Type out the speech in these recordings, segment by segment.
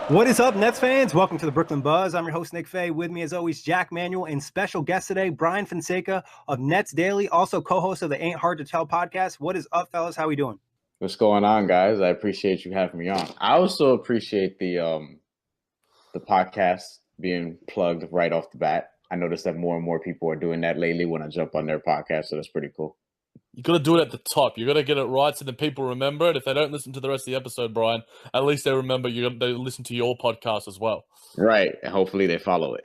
What is up, Nets fans? Welcome to the Brooklyn Buzz. I'm your host, Nick Fay. With me, as always, Jac Manuell, and special guest today, Bryan Fonseca of Netsdaily, also co-host of the Ain't Hard to Tell podcast. What is up, fellas? How we doing? What's going on, guys? I appreciate you having me on. I also appreciate the podcast being plugged right off the bat. I noticed that more and more people are doing that lately when I jump on their podcast, so that's pretty cool. You got to do it at the top. You got to get it right so that people remember it. If they don't listen to the rest of the episode, Bryan, at least they remember they listen to your podcast as well. Right, and hopefully they follow it.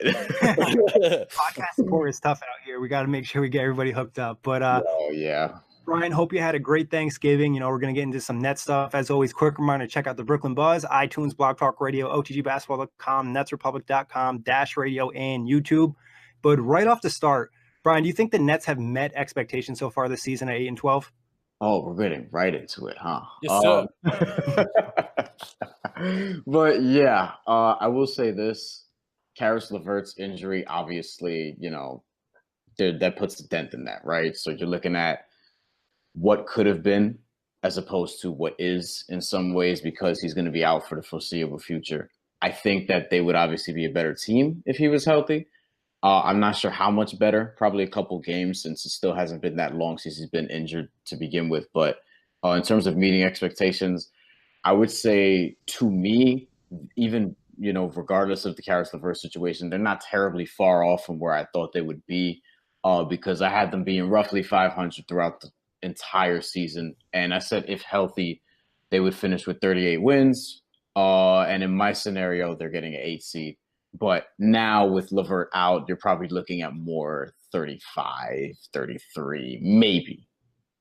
Podcast support is tough out here. We got to make sure we get everybody hooked up. But yeah. Bryan, hope you had a great Thanksgiving. You know, we're going to get into some net stuff. As always, quick reminder, check out the Brooklyn Buzz, iTunes, Blog Talk Radio, OTGBasketball.com, NetsRepublic.com, Dash Radio, and YouTube. But right off the start, Bryan, do you think the Nets have met expectations so far this season at 8-12? Oh, we're getting right into it, huh? Yes, sir. But yeah, I will say this. Caris LeVert's injury, obviously, you know, that puts a dent in that, right? So you're looking at what could have been as opposed to what is in some ways, because he's going to be out for the foreseeable future. I think that they would obviously be a better team if he was healthy. I'm not sure how much better, probably a couple games, since it still hasn't been that long since he's been injured to begin with. But in terms of meeting expectations, I would say, to me, even, you know, regardless of the Caris LeVert situation, they're not terribly far off from where I thought they would be, because I had them being roughly 500 throughout the entire season. And I said, if healthy, they would finish with 38 wins. And in my scenario, they're getting an 8 seed. But now with LeVert out, you're probably looking at more 35, 33, maybe.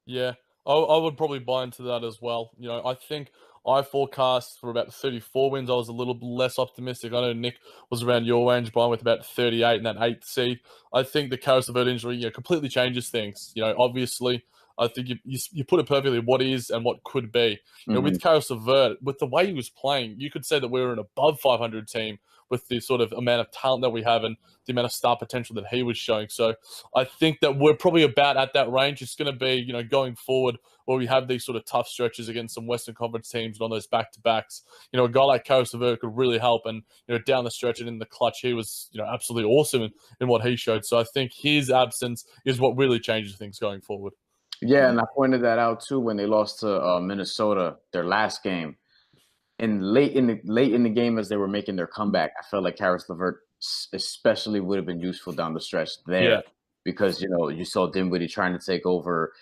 Yeah, I would probably buy into that as well. You know, I think I forecast for about 34 wins. I was a little less optimistic. I know Nick was around your range, Bryan, with about 38 and that 8th seed. I think the Caris LeVert injury, you know, completely changes things. You know, obviously, I think you put it perfectly, what is and what could be. You know, with Caris LeVert, with the way he was playing, you could say that we were an above 500 team with the sort of amount of talent that we have and the amount of star potential that he was showing. So I think that we're probably about at that range. It's going to be, you know, going forward where we have these sort of tough stretches against some Western Conference teams and on those back-to-backs. You know, a guy like Caris LeVert could really help, and, you know, down the stretch and in the clutch, he was, you know, absolutely awesome in what he showed. So I think his absence is what really changes things going forward. Yeah, and I pointed that out too when they lost to Minnesota, their last game. And late in the game, as they were making their comeback, I felt like Caris LeVert especially would have been useful down the stretch there, because, you know, you saw Dinwiddie trying to take over,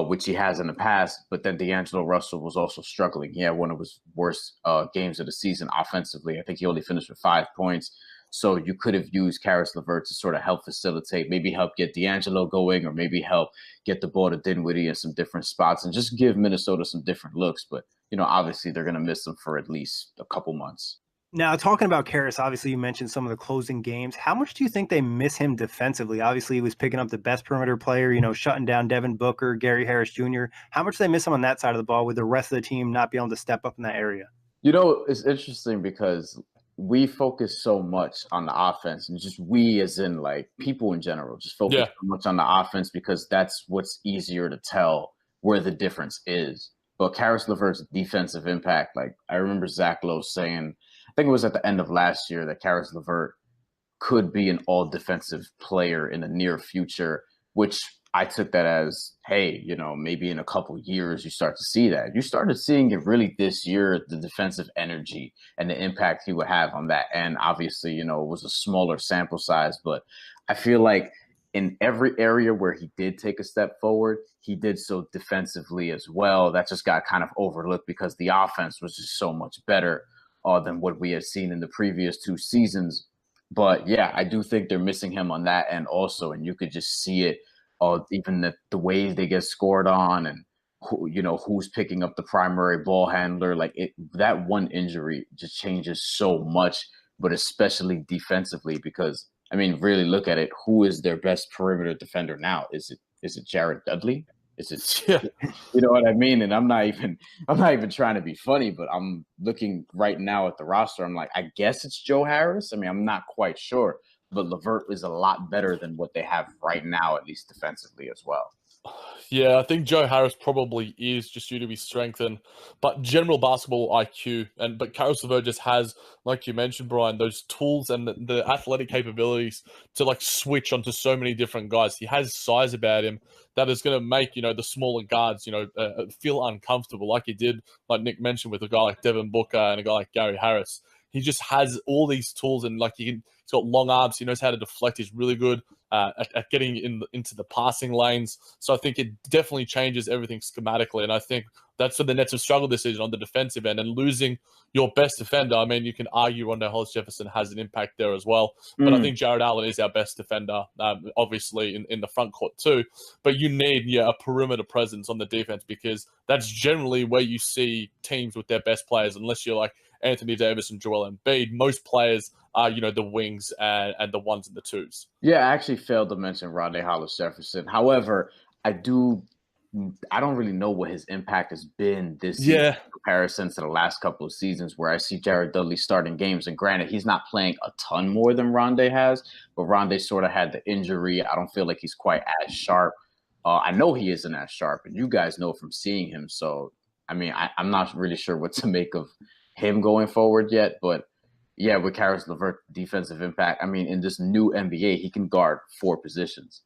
which he has in the past, but then D'Angelo Russell was also struggling. He had one of his worst games of the season offensively. I think he only finished with 5 points. So you could have used Caris LeVert to sort of help facilitate, maybe help get D'Angelo going, or maybe help get the ball to Dinwiddie in some different spots and just give Minnesota some different looks. But, you know, obviously they're going to miss him for at least a couple months. Now, talking about Caris, obviously you mentioned some of the closing games. How much do you think they miss him defensively? Obviously, he was picking up the best perimeter player, you know, shutting down Devin Booker, Gary Harris Jr. How much do they miss him on that side of the ball with the rest of the team not being able to step up in that area? You know, it's interesting because we focus so much on the offense, and just we as in like people in general just focus so much on the offense because that's what's easier to tell where the difference is. But Caris LeVert's defensive impact, like I remember Zach Lowe saying, I think it was at the end of last year, that Caris LeVert could be an all defensive player in the near future, which I took that as, hey, you know, maybe in a couple years you start to see that. You started seeing it really this year, the defensive energy and the impact he would have on that. And obviously, you know, it was a smaller sample size, but I feel like in every area where he did take a step forward, he did so defensively as well. That just got kind of overlooked because the offense was just so much better than what we had seen in the previous 2 seasons. But yeah, I do think they're missing him on that end also. And you could just see it. Even the ways they get scored on, and who, you know, who's picking up the primary ball handler. Like that one injury just changes so much, but especially defensively, because I mean, really look at it. Who is their best perimeter defender now? Is it Jared Dudley? Is it, you know what I mean? And I'm not even trying to be funny, but I'm looking right now at the roster. I'm like, I guess it's Joe Harris. I mean, I'm not quite sure. But LeVert is a lot better than what they have right now, at least defensively as well. Yeah, I think Joe Harris probably is just due to his strength but general basketball IQ. But Caris LeVert just has, like you mentioned, Brian, those tools and the athletic capabilities to like switch onto so many different guys. He has size about him that is going to make, the smaller guards, feel uncomfortable, like he did, like Nick mentioned, with a guy like Devin Booker and a guy like Gary Harris. He just has all these tools, and he's got long arms. He knows how to deflect. He's really good at getting into the passing lanes. So I think it definitely changes everything schematically. And I think that's where the Nets have struggled this season on the defensive end, and losing your best defender. I mean, you can argue Rondae Hollis Jefferson has an impact there as well. But I think Jared Allen is our best defender, obviously in the front court too. But you need a perimeter presence on the defense, because that's generally where you see teams with their best players, unless you're like Anthony Davis and Joel Embiid. Most players are, the wings and the ones and the twos. Yeah, I actually failed to mention Rondae Hollis Jefferson. However, I don't really know what his impact has been this season in comparison to the last couple of seasons, where I see Jared Dudley starting games. And granted, he's not playing a ton more than Rondae has, but Rondae sort of had the injury. I don't feel like he's quite as sharp. I know he isn't as sharp, and you guys know from seeing him. So, I mean, I'm not really sure what to make of him going forward yet, but yeah, with Caris LeVert defensive impact, I mean, in this new NBA, he can guard 4 positions.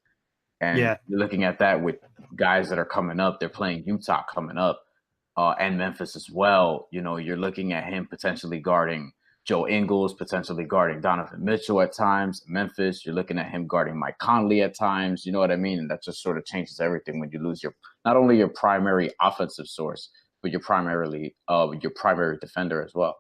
And you're looking at that with guys that are coming up. They're playing Utah coming up and Memphis as well. You're looking at him potentially guarding Joe Ingles, potentially guarding Donovan Mitchell at times. Memphis, you're looking at him guarding Mike Conley at times. You know what I mean? And that just sort of changes everything when you lose not only your primary offensive source, but your primary defender as well.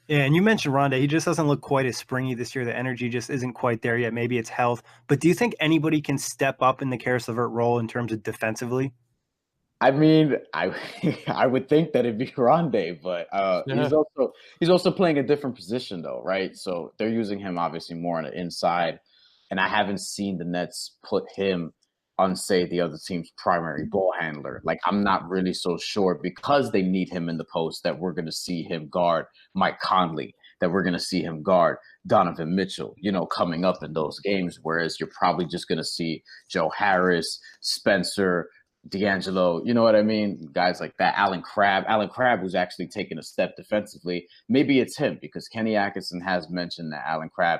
Yeah, and you mentioned Rondae. He just doesn't look quite as springy this year. The energy just isn't quite there yet. Maybe it's health. But do you think anybody can step up in the Caris LeVert role in terms of defensively? I mean, I would think that it'd be Rondae, but he's also playing a different position though, right? So they're using him obviously more on the inside, and I haven't seen the Nets put him on, say, the other team's primary ball handler. Like, I'm not really so sure, because they need him in the post, that we're going to see him guard Mike Conley, that we're going to see him guard Donovan Mitchell, coming up in those games. Whereas you're probably just going to see Joe Harris, Spencer, D'Angelo, you know what I mean? Guys like that. Allen Crabbe, who's actually taken a step defensively. Maybe it's him, because Kenny Atkinson has mentioned that Allen Crabbe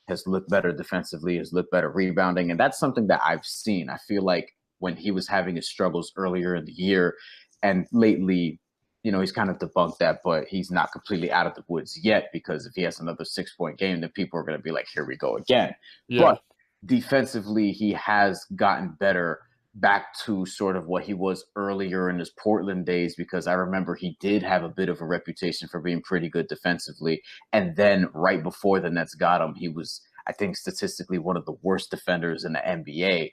has looked better defensively, has looked better rebounding. And that's something that I've seen. I feel like when he was having his struggles earlier in the year, and lately, he's kind of debunked that, but he's not completely out of the woods yet, because if he has another 6-point game, then people are going to be like, here we go again. Yeah. But defensively, he has gotten better, back to sort of what he was earlier in his Portland days, because I remember he did have a bit of a reputation for being pretty good defensively. And then right before the Nets got him, he was, I think, statistically one of the worst defenders in the NBA.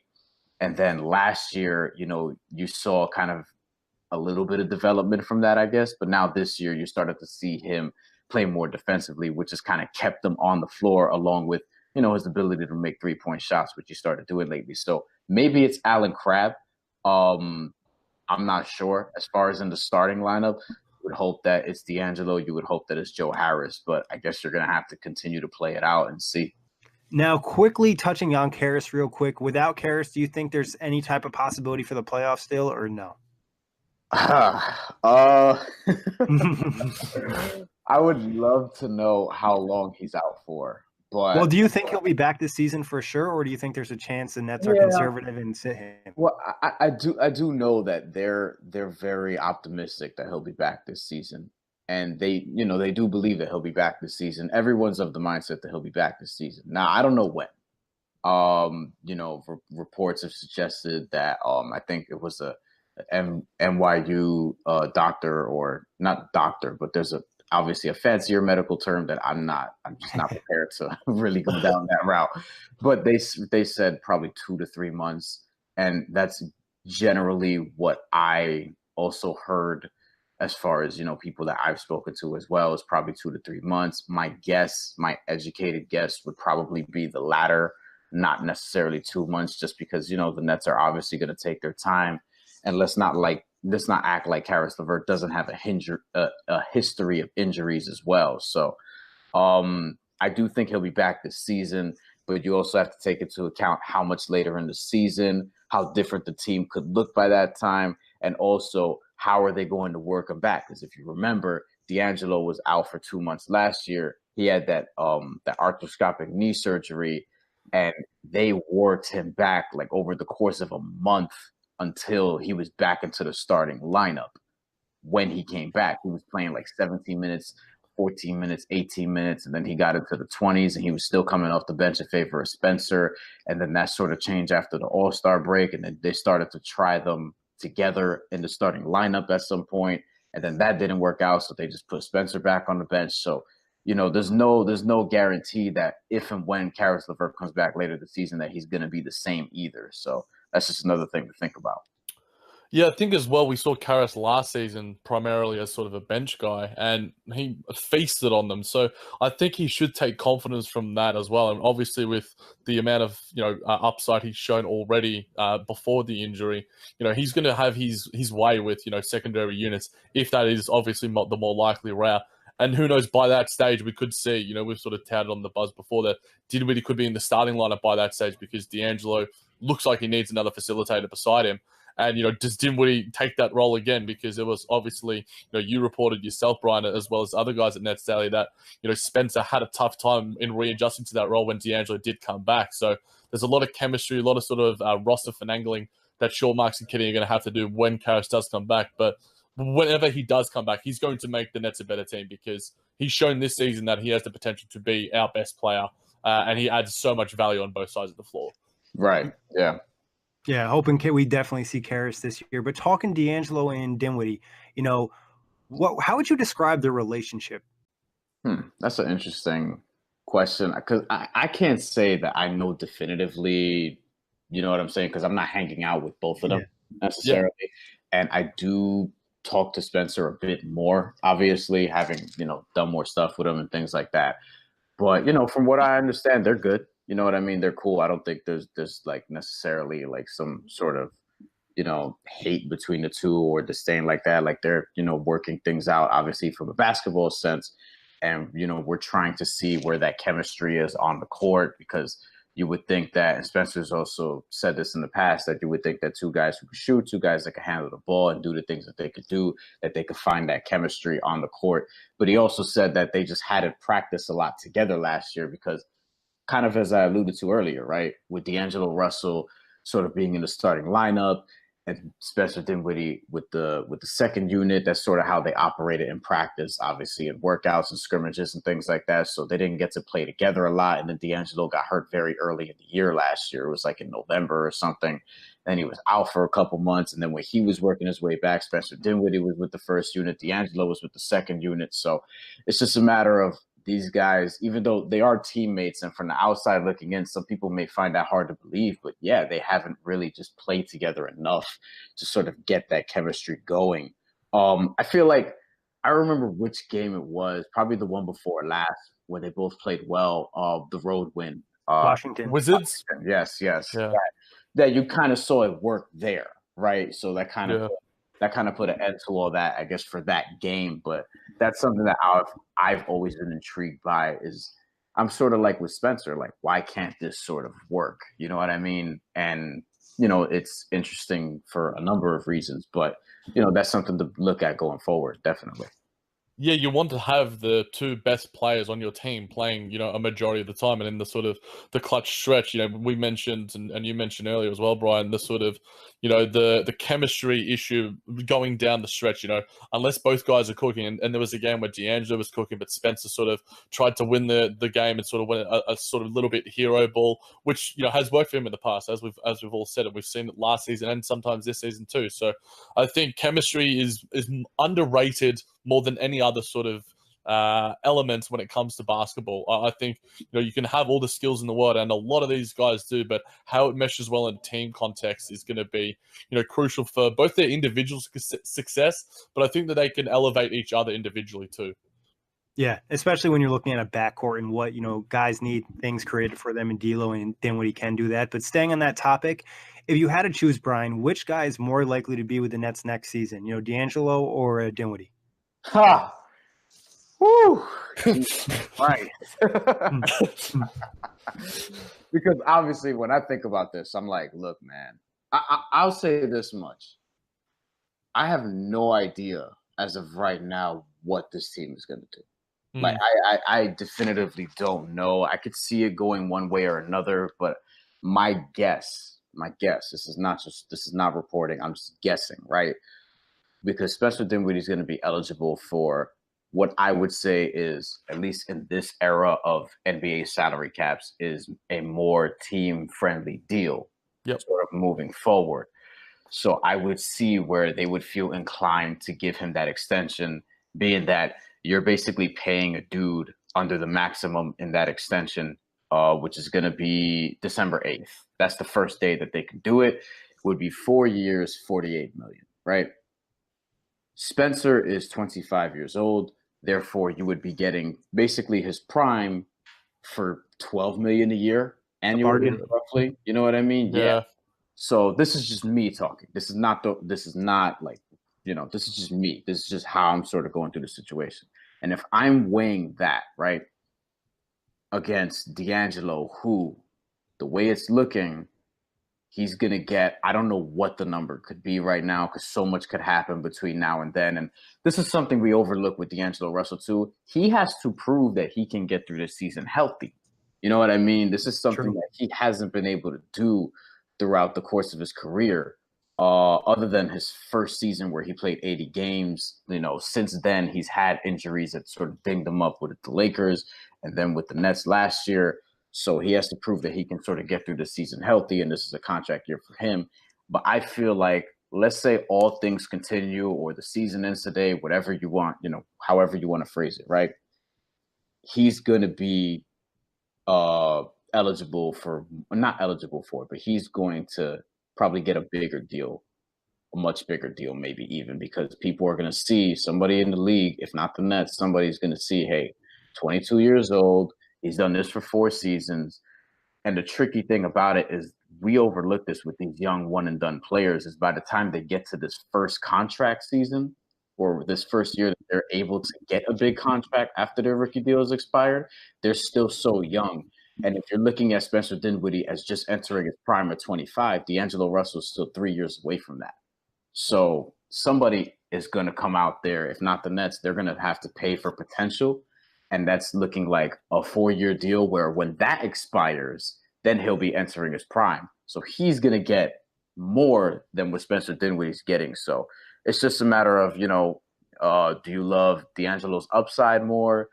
And then last year, you saw kind of a little bit of development from that, I guess. But now this year, you started to see him play more defensively, which has kind of kept him on the floor, along with, his ability to make 3-point shots, which he started doing lately. So maybe it's Allen Crabbe. I'm not sure. As far as in the starting lineup, you would hope that it's D'Angelo. You would hope that it's Joe Harris. But I guess you're going to have to continue to play it out and see. Now, quickly touching on Caris real quick. Without Caris, do you think there's any type of possibility for the playoffs still, or no? I would love to know how long he's out for. But, well, do you think he'll be back this season for sure, or do you think there's a chance the Nets are conservative and sit him? Well, I do know that they're very optimistic that he'll be back this season, and they do believe that he'll be back this season. Everyone's of the mindset that he'll be back this season. Now, I don't know when. Reports have suggested that I think it was a NYU doctor, or not doctor, but there's obviously a fancier medical term that I'm just not prepared to really go down that route. But they said probably 2 to 3 months. And that's generally what I also heard, as far as, people that I've spoken to as well, is probably 2 to 3 months. My educated guess would probably be the latter, not necessarily 2 months, just because, the Nets are obviously going to take their time. And let's not act like Caris LeVert doesn't have a history of injuries as well. So I do think he'll be back this season, but you also have to take into account how much later in the season how different the team could look by that time, and also how are they going to work him back? Because if you remember, D'Angelo was out for 2 months last year. He had that arthroscopic knee surgery, and they worked him back like over the course of a month until he was back into the starting lineup. When he came back, he was playing like 17 minutes, 14 minutes, 18 minutes, and then he got into the 20s, and he was still coming off the bench in favor of Spencer. And then that sort of changed after the All-Star break, and then they started to try them together in the starting lineup at some point, and then that didn't work out, so they just put Spencer back on the bench. So, you know, there's no guarantee that if and when Caris LeVert comes back later this season that he's going to be the same either. So that's just another thing to think about. Yeah, I think as well, we saw Caris last season primarily as sort of a bench guy, and he feasted on them. So I think he should take confidence from that as well. And obviously with the amount of, upside he's shown already before the injury, he's going to have his way with, secondary units, if that is obviously the more likely route. And who knows, by that stage, we could see, we've sort of touted on the buzz before that Dinwiddie could be in the starting lineup by that stage because D'Angelo looks like he needs another facilitator beside him. And, does Dinwiddie take that role again? Because it was obviously, you reported yourself, Bryan, as well as other guys at Netsdaily that, Spencer had a tough time in readjusting to that role when D'Angelo did come back. So there's a lot of chemistry, a lot of sort of roster finagling that Sean Marks and Kenny are going to have to do when Caris does come back. But whenever he does come back, he's going to make the Nets a better team because he's shown this season that he has the potential to be our best player. And he adds so much value on both sides of the floor. Right, yeah. Yeah, hoping we definitely see Caris this year. But talking D'Angelo and Dinwiddie, how would you describe their relationship? That's an interesting question because I can't say that I know definitively, you know what I'm saying? Because I'm not hanging out with both of them necessarily. Yeah. And I do talk to Spencer a bit more, obviously, having, done more stuff with him and things like that. But, from what I understand, they're good. You know what I mean? They're cool. I don't think there's like necessarily like some sort of, hate between the two or disdain like that. Like they're, working things out, obviously, from a basketball sense. And, we're trying to see where that chemistry is on the court because you would think that, and Spencer's also said this in the past, that you would think that two guys who could shoot, two guys that could handle the ball and do the things that they could do, that they could find that chemistry on the court. But he also said that they just hadn't practiced a lot together last year because kind of as I alluded to earlier, right, with D'Angelo Russell sort of being in the starting lineup and Spencer Dinwiddie with the second unit, that's sort of how they operated in practice, obviously in workouts and scrimmages and things like that. So they didn't get to play together a lot. And then D'Angelo got hurt very early in the year last year. It was like in November or something. Then he was out for a couple months. And then when he was working his way back, Spencer Dinwiddie was with the first unit. D'Angelo was with the second unit. So it's just a matter of these guys, even though they are teammates and from the outside looking in, some people may find that hard to believe, but yeah, they haven't really just played together enough to sort of get that chemistry going. I feel like I remember which game it was, probably the one before last where they both played well, the road win. Washington Wizards? Yes. Yeah. That you kind of saw it work there, right? So that kind of put an end to all that, I guess, for that game. But that's something that I've always been intrigued by is I'm sort of like with Spencer, like, why can't this sort of work? You know what I mean? And, it's interesting for a number of reasons, but, that's something to look at going forward, definitely. Yeah, you want to have the two best players on your team playing, a majority of the time. And in the sort of the clutch stretch, we mentioned, and you mentioned earlier as well, Bryan, the sort of, the chemistry issue going down the stretch, unless both guys are cooking. And there was a game where D'Angelo was cooking, but Spencer sort of tried to win the game and sort of went a sort of little bit hero ball, which, has worked for him in the past, as we've all said it. We've seen it last season and sometimes this season too. So I think chemistry is underrated more than any other sort of elements when it comes to basketball. I think, you can have all the skills in the world, and a lot of these guys do, but how it meshes well in a team context is going to be, crucial for both their individual success, but I think that they can elevate each other individually too. Yeah, especially when you're looking at a backcourt and what, guys need things created for them, and D'Lo and Dinwiddie can do that. But staying on that topic, if you had to choose, Bryan, which guy is more likely to be with the Nets next season, D'Angelo or Dinwiddie? Ha! Woo! Right. Because obviously when I think about this, I'm like, look, man, I'll say this much. I have no idea as of right now what this team is going to do. Like I definitively don't know. I could see it going one way or another, but my guess, this is not reporting. I'm just guessing, right? Because Spencer Dinwiddie is going to be eligible for what I would say is, at least in this era of NBA salary caps, is a more team-friendly deal, sort of moving forward. So I would see where they would feel inclined to give him that extension, being that you're basically paying a dude under the maximum in that extension, which is going to be December 8th. That's the first day that they can do it. It would be 4 years, $48 million, right? Spencer is 25 years old. Therefore, you would be getting basically his prime for $12 million a year annually, roughly. You know what I mean? Yeah. So this is just me talking. This is not like, this is just me. This is just how I'm sort of going through the situation. And if I'm weighing that, right, against D'Angelo, who, the way it's looking, he's going to get, I don't know what the number could be right now because so much could happen between now and then. And this is something we overlook with D'Angelo Russell too. He has to prove that he can get through this season healthy. You know what I mean? This is something that he hasn't been able to do throughout the course of his career, other than his first season where he played 80 games. Since then, he's had injuries that sort of dinged him up with the Lakers and then with the Nets last year. So he has to prove that he can sort of get through the season healthy, and this is a contract year for him. But I feel like, let's say all things continue or the season ends today, whatever you want, however you want to phrase it, right? He's going to be not eligible for it, but he's going to probably get a bigger deal, a much bigger deal, maybe even, because people are going to see somebody in the league, if not the Nets, somebody's going to see, hey, 22 years old, he's done this for 4 seasons. And the tricky thing about it is we overlook this with these young one and done players, is by the time they get to this first contract season or this first year that they're able to get a big contract after their rookie deal is expired, they're still so young. And if you're looking at Spencer Dinwiddie as just entering his prime at 25, D'Angelo Russell is still 3 years away from that. So somebody is going to come out there, if not the Nets, they're going to have to pay for potential. And that's looking like a 4-year deal where when that expires, then he'll be entering his prime. So he's going to get more than what Spencer Dinwiddie's getting. So it's just a matter of, do you love D'Angelo's upside more?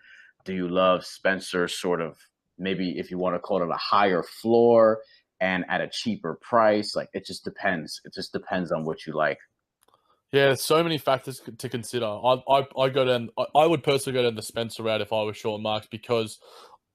Do you love Spencer's sort of, maybe if you want to call it a higher floor and at a cheaper price? Like, it just depends. It just depends on what you like. Yeah, there's so many factors to consider. I go down. I would personally go down the Spencer route if I was Sean Marks, because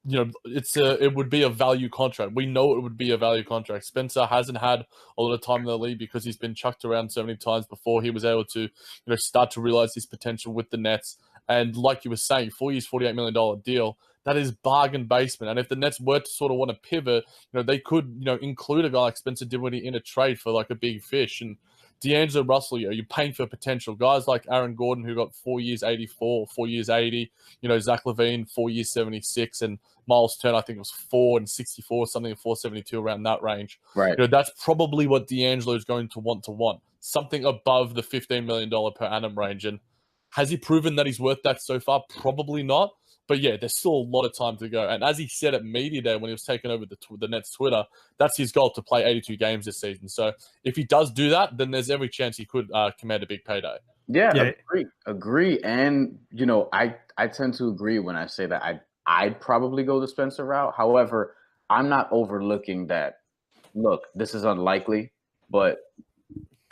it would be a value contract. We know it would be a value contract. Spencer hasn't had a lot of time in the league because he's been chucked around so many times before he was able to start to realize his potential with the Nets. And like you were saying, 4 years, $48 million deal. That is bargain basement. And if the Nets were to sort of want to pivot, they could include a guy like Spencer Dinwiddie in a trade for like a big fish. And D'Angelo Russell, you're paying for potential. Guys like Aaron Gordon, who got 4 years, 84, 4 years, 80. Zach LaVine, 4 years, 76. And Miles Turner, I think it was 4 and 64, something, 472, around that range. Right. That's probably what D'Angelo is going to want. Something above the $15 million per annum range. And has he proven that he's worth that so far? Probably not. But yeah, there's still a lot of time to go. And as he said at Media Day when he was taking over the Nets Twitter, that's his goal, to play 82 games this season. So if he does do that, then there's every chance he could command a big payday. Yeah. Agree. And, I tend to agree when I say that I'd probably go the Spencer route. However, I'm not overlooking that. Look, this is unlikely, but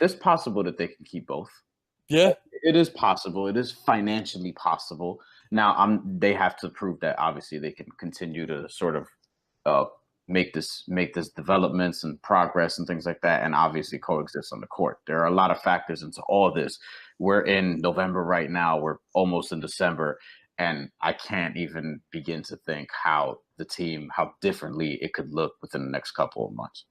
it's possible that they can keep both. Yeah. It is possible. It is financially possible. Now, they have to prove that obviously they can continue to sort of make this developments and progress and things like that, and obviously coexist on the court. There are a lot of factors into all this. We're in November right now. We're almost in December, and I can't even begin to think how differently it could look within the next couple of months.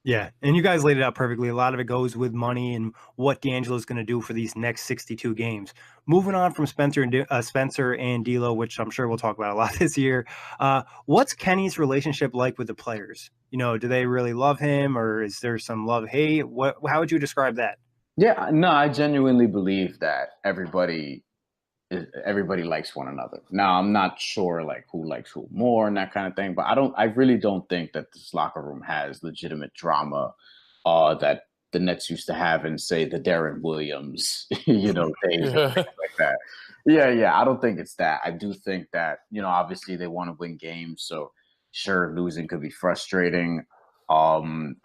Yeah, and you guys laid it out perfectly. A lot of it goes with money and what D'Angelo's going to do for these next 62 games. Moving on from Spencer and D'Lo, which I'm sure we'll talk about a lot this year. What's Kenny's relationship like with the players? Do they really love him, or is there some love-hate? How would you describe that? Yeah, no, I genuinely believe that everybody likes one another. Now, I'm not sure like who likes who more and that kind of thing, but I really don't think that this locker room has legitimate drama that the Nets used to have in, say, the Darren Williams, days and things like that. Yeah, I don't think it's that. I do think that, obviously they want to win games, so sure, losing could be frustrating. I'm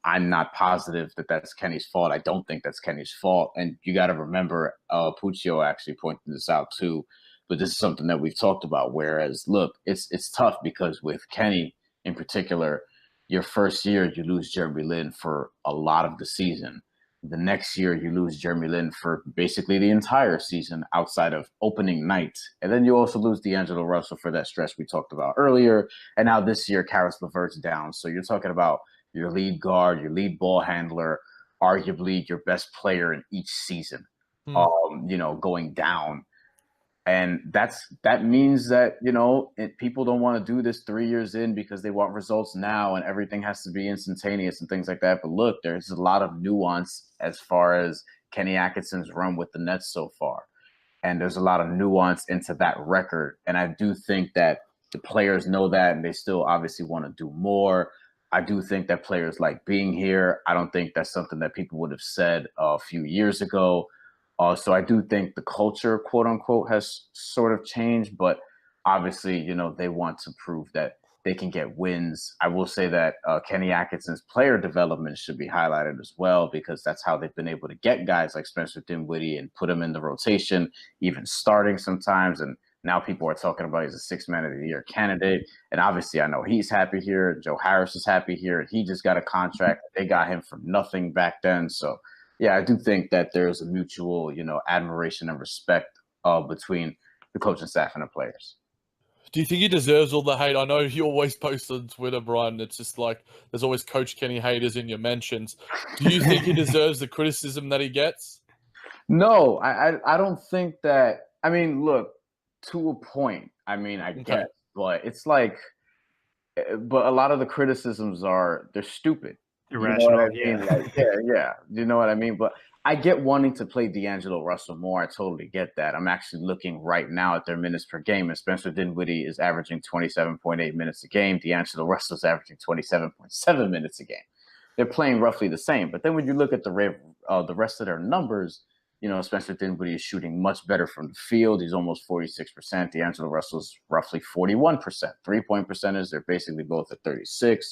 not positive that that's Kenny's fault. I don't think that's Kenny's fault. And you got to remember, Puccio actually pointed this out too, but this is something that we've talked about. Whereas, look, it's tough because with Kenny in particular, your first year you lose Jeremy Lin for a lot of the season. The next year you lose Jeremy Lin for basically the entire season outside of opening night. And then you also lose D'Angelo Russell for that stretch we talked about earlier. And now this year, Caris LeVert's down. So you're talking about your lead guard, your lead ball handler, arguably your best player in each season, going down. And that means that, people don't want to do this 3 years in because they want results now and everything has to be instantaneous and things like that. But look, there's a lot of nuance as far as Kenny Atkinson's run with the Nets so far. And there's a lot of nuance into that record. And I do think that the players know that and they still obviously want to do more. I do think that players like being here. I don't think that's something that people would have said a few years ago. So I do think the culture, quote unquote, has sort of changed, but obviously, they want to prove that they can get wins. I will say that Kenny Atkinson's player development should be highlighted as well, because that's how they've been able to get guys like Spencer Dinwiddie and put them in the rotation, even starting sometimes. And now people are talking about he's a 6 man of the year candidate. And obviously I know he's happy here. Joe Harris is happy here. And he just got a contract. They got him for nothing back then. So yeah, I do think that there's a mutual, admiration and respect between the coaching staff and the players. Do you think he deserves all the hate? I know you always post on Twitter, Brian. It's just like there's always Coach Kenny haters in your mentions. Do you think he deserves the criticism that he gets? No, I don't think that. I mean, look, to a point. I mean, I guess, but it's like, but a lot of the criticisms they're stupid. Irrational, yeah. You know what I mean? But I get wanting to play D'Angelo Russell more. I totally get that. I'm actually looking right now at their minutes per game, and Spencer Dinwiddie is averaging 27.8 minutes a game. D'Angelo Russell is averaging 27.7 minutes a game. They're playing roughly the same. But then when you look at the rest of their numbers, Spencer Dinwiddie is shooting much better from the field. He's almost 46%. D'Angelo Russell's roughly 41%. 3-point percentage, they're basically both at 36%.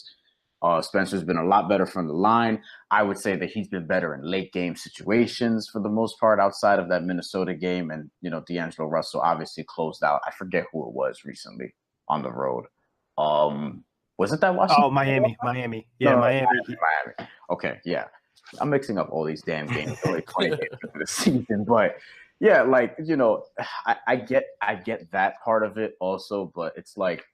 Spencer's been a lot better from the line. I would say that he's been better in late game situations for the most part outside of that Minnesota game. And, D'Angelo Russell obviously closed out. I forget who it was recently on the road. Was it that Washington? Oh, Miami. Yeah, no, Miami. Okay, yeah. I'm mixing up all these damn games. Only 20 games into the season. But, yeah, I get that part of it also. But it's like,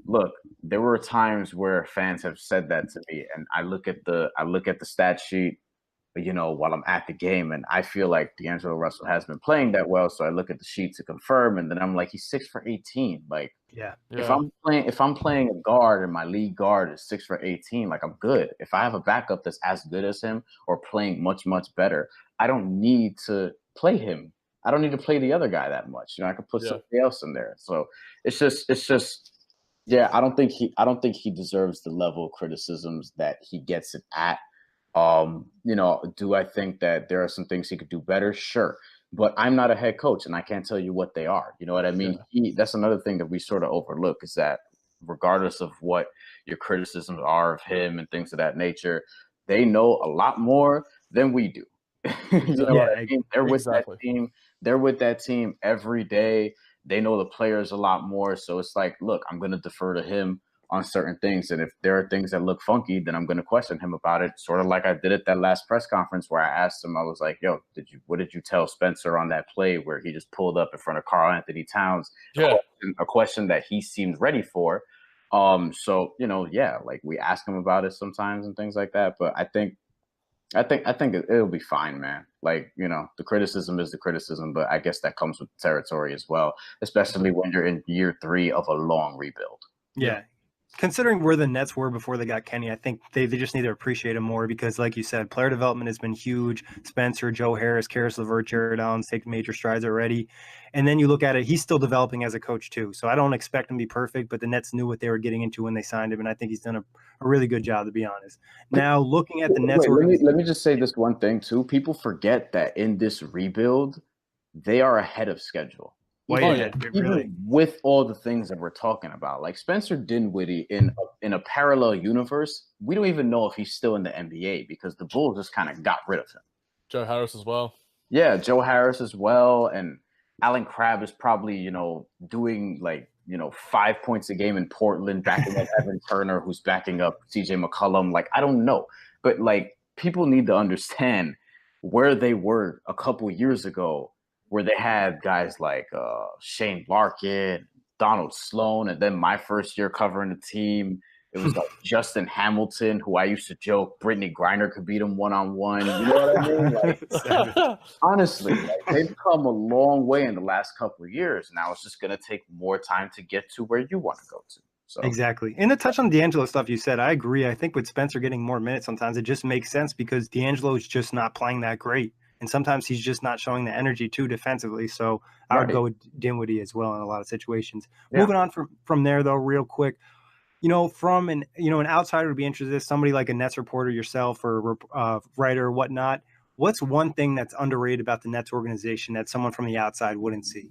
look, there were times where fans have said that to me, and I look at the stat sheet, while I'm at the game, and I feel like D'Angelo Russell has been playing that well. So I look at the sheet to confirm, and then I'm like, he's 6 for 18. Like, yeah. If I'm playing a guard and my lead guard is 6 for 18, like I'm good. If I have a backup that's as good as him or playing much, much better, I don't need to play him. I don't need to play the other guy that much. I could put somebody else in there. So it's just. Yeah, I don't think he deserves the level of criticisms that he gets it at. Do I think that there are some things he could do better? Sure. But I'm not a head coach and I can't tell you what they are. You know what I mean? Yeah. That's another thing that we sort of overlook, is that regardless of what your criticisms are of him and things of that nature, they know a lot more than we do. What I mean? They're with that team. They're with that team every day. They know the players a lot more. So it's like, look, I'm going to defer to him on certain things. And if there are things that look funky, then I'm going to question him about it. Sort of like I did at that last press conference where I asked him, I was like, yo, what did you tell Spencer on that play where he just pulled up in front of Karl Anthony Towns? Yeah. A question that he seemed ready for. So, yeah, like we ask him about it sometimes and things like that. But I think it'll be fine, man. Like, the criticism is the criticism, but I guess that comes with the territory as well, especially when you're in year 3 of a long rebuild. Yeah. Considering where the Nets were before they got Kenny, I think they just need to appreciate him more because, like you said, player development has been huge. Spencer, Joe Harris, Caris LeVert, Jared Allen's taken major strides already. And then you look at it, he's still developing as a coach too. So I don't expect him to be perfect, but the Nets knew what they were getting into when they signed him, and I think he's done a really good job, to be honest. Now, looking at the Nets let me just say this one thing too. People forget that in this rebuild, they are ahead of schedule. Even with all the things that we're talking about, like Spencer Dinwiddie in a parallel universe, we don't even know if he's still in the NBA because the Bulls just kind of got rid of him. Joe Harris as well. Yeah, Joe Harris as well, and Alan Crabb is probably doing 5 points a game in Portland, backing up Evan Turner, who's backing up CJ McCollum. Like, I don't know, but like people need to understand where they were a couple years ago, where they had guys like Shane Larkin, Donald Sloan, and then my first year covering the team, it was like Justin Hamilton, who I used to joke Brittany Griner could beat him one-on-one. You know what I mean? Like, honestly, they've come a long way in the last couple of years. Now it's just going to take more time to get to where you want to go to. So. Exactly. And to touch on D'Angelo stuff you said, I agree. I think with Spencer getting more minutes sometimes, it just makes sense because D'Angelo is just not playing that great. And sometimes he's just not showing the energy too defensively. So I would go with Dinwiddie as well in a lot of situations. Yeah. Moving on from there, though, real quick, from an outsider would be interested, somebody like a Nets reporter yourself or writer or whatnot. What's one thing that's underrated about the Nets organization that someone from the outside wouldn't see?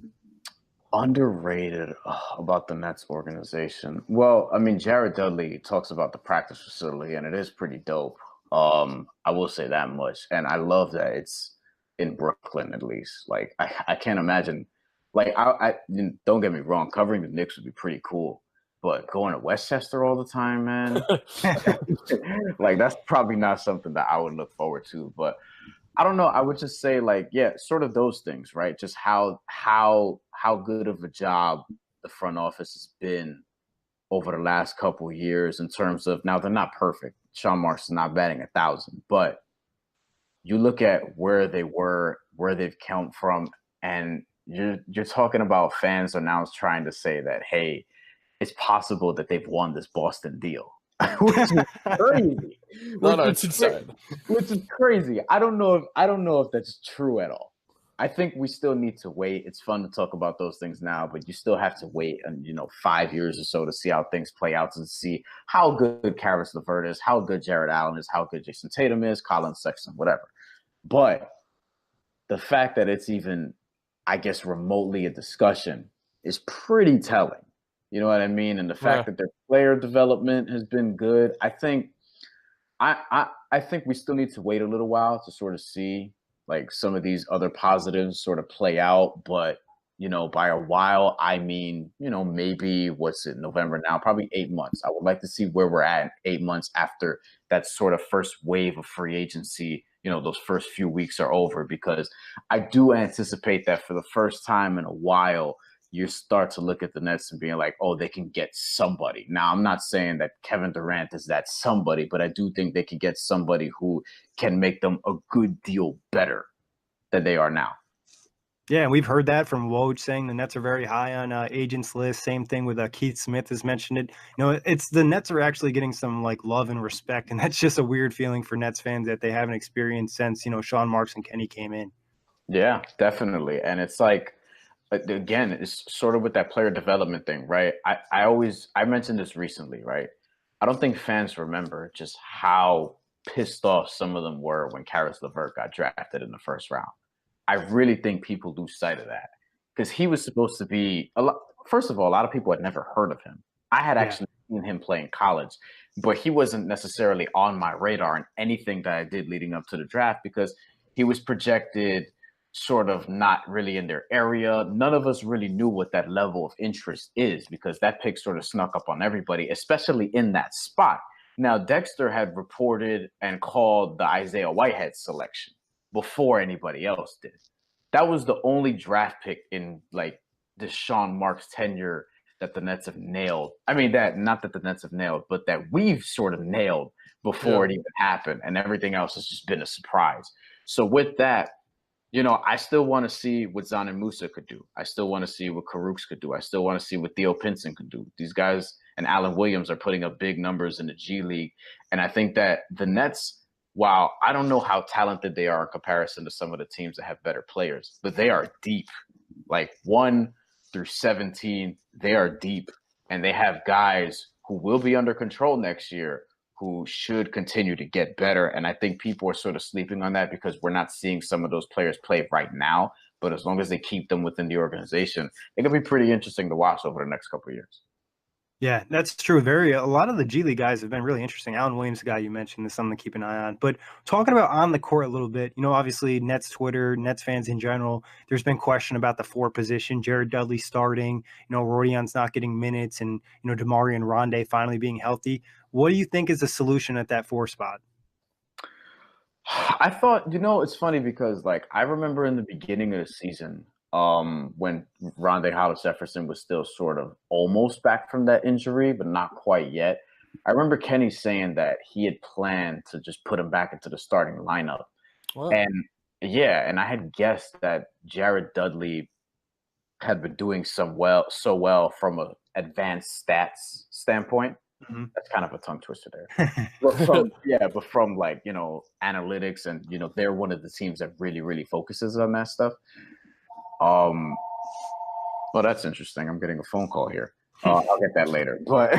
Underrated about the Nets organization. Well, I mean, Jared Dudley talks about the practice facility, and it is pretty dope. I will say that much. And I love that it's in Brooklyn, at least. Like, I can't imagine. Like, I don't get me wrong, covering the Knicks would be pretty cool. But going to Westchester all the time, man, like, that's probably not something that I would look forward to. But I don't know. I would just say, like, yeah, sort of those things, right? Just how good of a job the front office has been over the last couple of years in terms of, now they're not perfect. Sean Marks is not batting 1,000, but you look at where they were, where they've come from, and you're talking about fans are now trying to say that, hey, it's possible that they've won this Boston deal, which is crazy. It's insane. Which is crazy. I don't know if that's true at all. I think we still need to wait. It's fun to talk about those things now, but you still have to wait 5 years or so to see how things play out, to see how good Caris LeVert is, how good Jared Allen is, how good Jason Tatum is, Colin Sexton, whatever. But the fact that it's even, I guess, remotely a discussion is pretty telling. You know what I mean? And the fact that their player development has been good, I think we still need to wait a little while to sort of see like some of these other positives sort of play out. But, by a while, I mean, maybe November now, probably 8 months. I would like to see where we're at in 8 months after that sort of first wave of free agency, those first few weeks are over, because I do anticipate that for the first time in a while, you start to look at the Nets and being like, oh, they can get somebody. Now, I'm not saying that Kevin Durant is that somebody, but I do think they can get somebody who can make them a good deal better than they are now. Yeah, and we've heard that from Woj saying the Nets are very high on agents list. Same thing with Keith Smith has mentioned it. It's the Nets are actually getting some like love and respect, and that's just a weird feeling for Nets fans that they haven't experienced since Sean Marks and Kenny came in. Yeah, definitely, and it's like, again, it's sort of with that player development thing, right? I mentioned this recently, right? I don't think fans remember just how pissed off some of them were when Caris LeVert got drafted in the first round. I really think people lose sight of that, because he was supposed to be first of all, a lot of people had never heard of him. I had actually seen him play in college, but he wasn't necessarily on my radar in anything that I did leading up to the draft, because he was projected sort of not really in their area. None of us really knew what that level of interest is, because that pick sort of snuck up on everybody, especially in that spot. Now, Dexter had reported and called the Isaiah Whitehead selection before anybody else did. That was the only draft pick in like the Sean Marks tenure that the Nets have nailed. I mean, that not that the Nets have nailed, but that we've sort of nailed before it even happened, and everything else has just been a surprise. So with that, I still want to see what Zanin Musa could do. I still want to see what Kurucs could do. I still want to see what Theo Pinson could do. These guys and Allen Williams are putting up big numbers in the G League, and I think that the Nets, while I don't know how talented they are in comparison to some of the teams that have better players, but they are deep. Like 1 through 17, they are deep, and they have guys who will be under control next year who should continue to get better. And I think people are sort of sleeping on that because we're not seeing some of those players play right now. But as long as they keep them within the organization, it could be pretty interesting to watch over the next couple of years. Yeah, that's true. A lot of the G League guys have been really interesting. Allen Williams, the guy you mentioned, is something to keep an eye on. But talking about on the court a little bit, obviously Nets Twitter, Nets fans in general, there's been question about the 4 position. Jared Dudley starting, Rodions not getting minutes, and DeMarre and Rondae finally being healthy. What do you think is the solution at that 4 spot? I thought, it's funny because I remember in the beginning of the season, when Rondae Hollis Jefferson was still sort of almost back from that injury, but not quite yet. I remember Kenny saying that he had planned to just put him back into the starting lineup. Wow. And I had guessed that Jared Dudley had been doing so well from an advanced stats standpoint. Mm-hmm. That's kind of a tongue twister there. but from analytics, and they're one of the teams that really, really focuses on that stuff. Well, that's interesting. I'm getting a phone call here. I'll get that later. But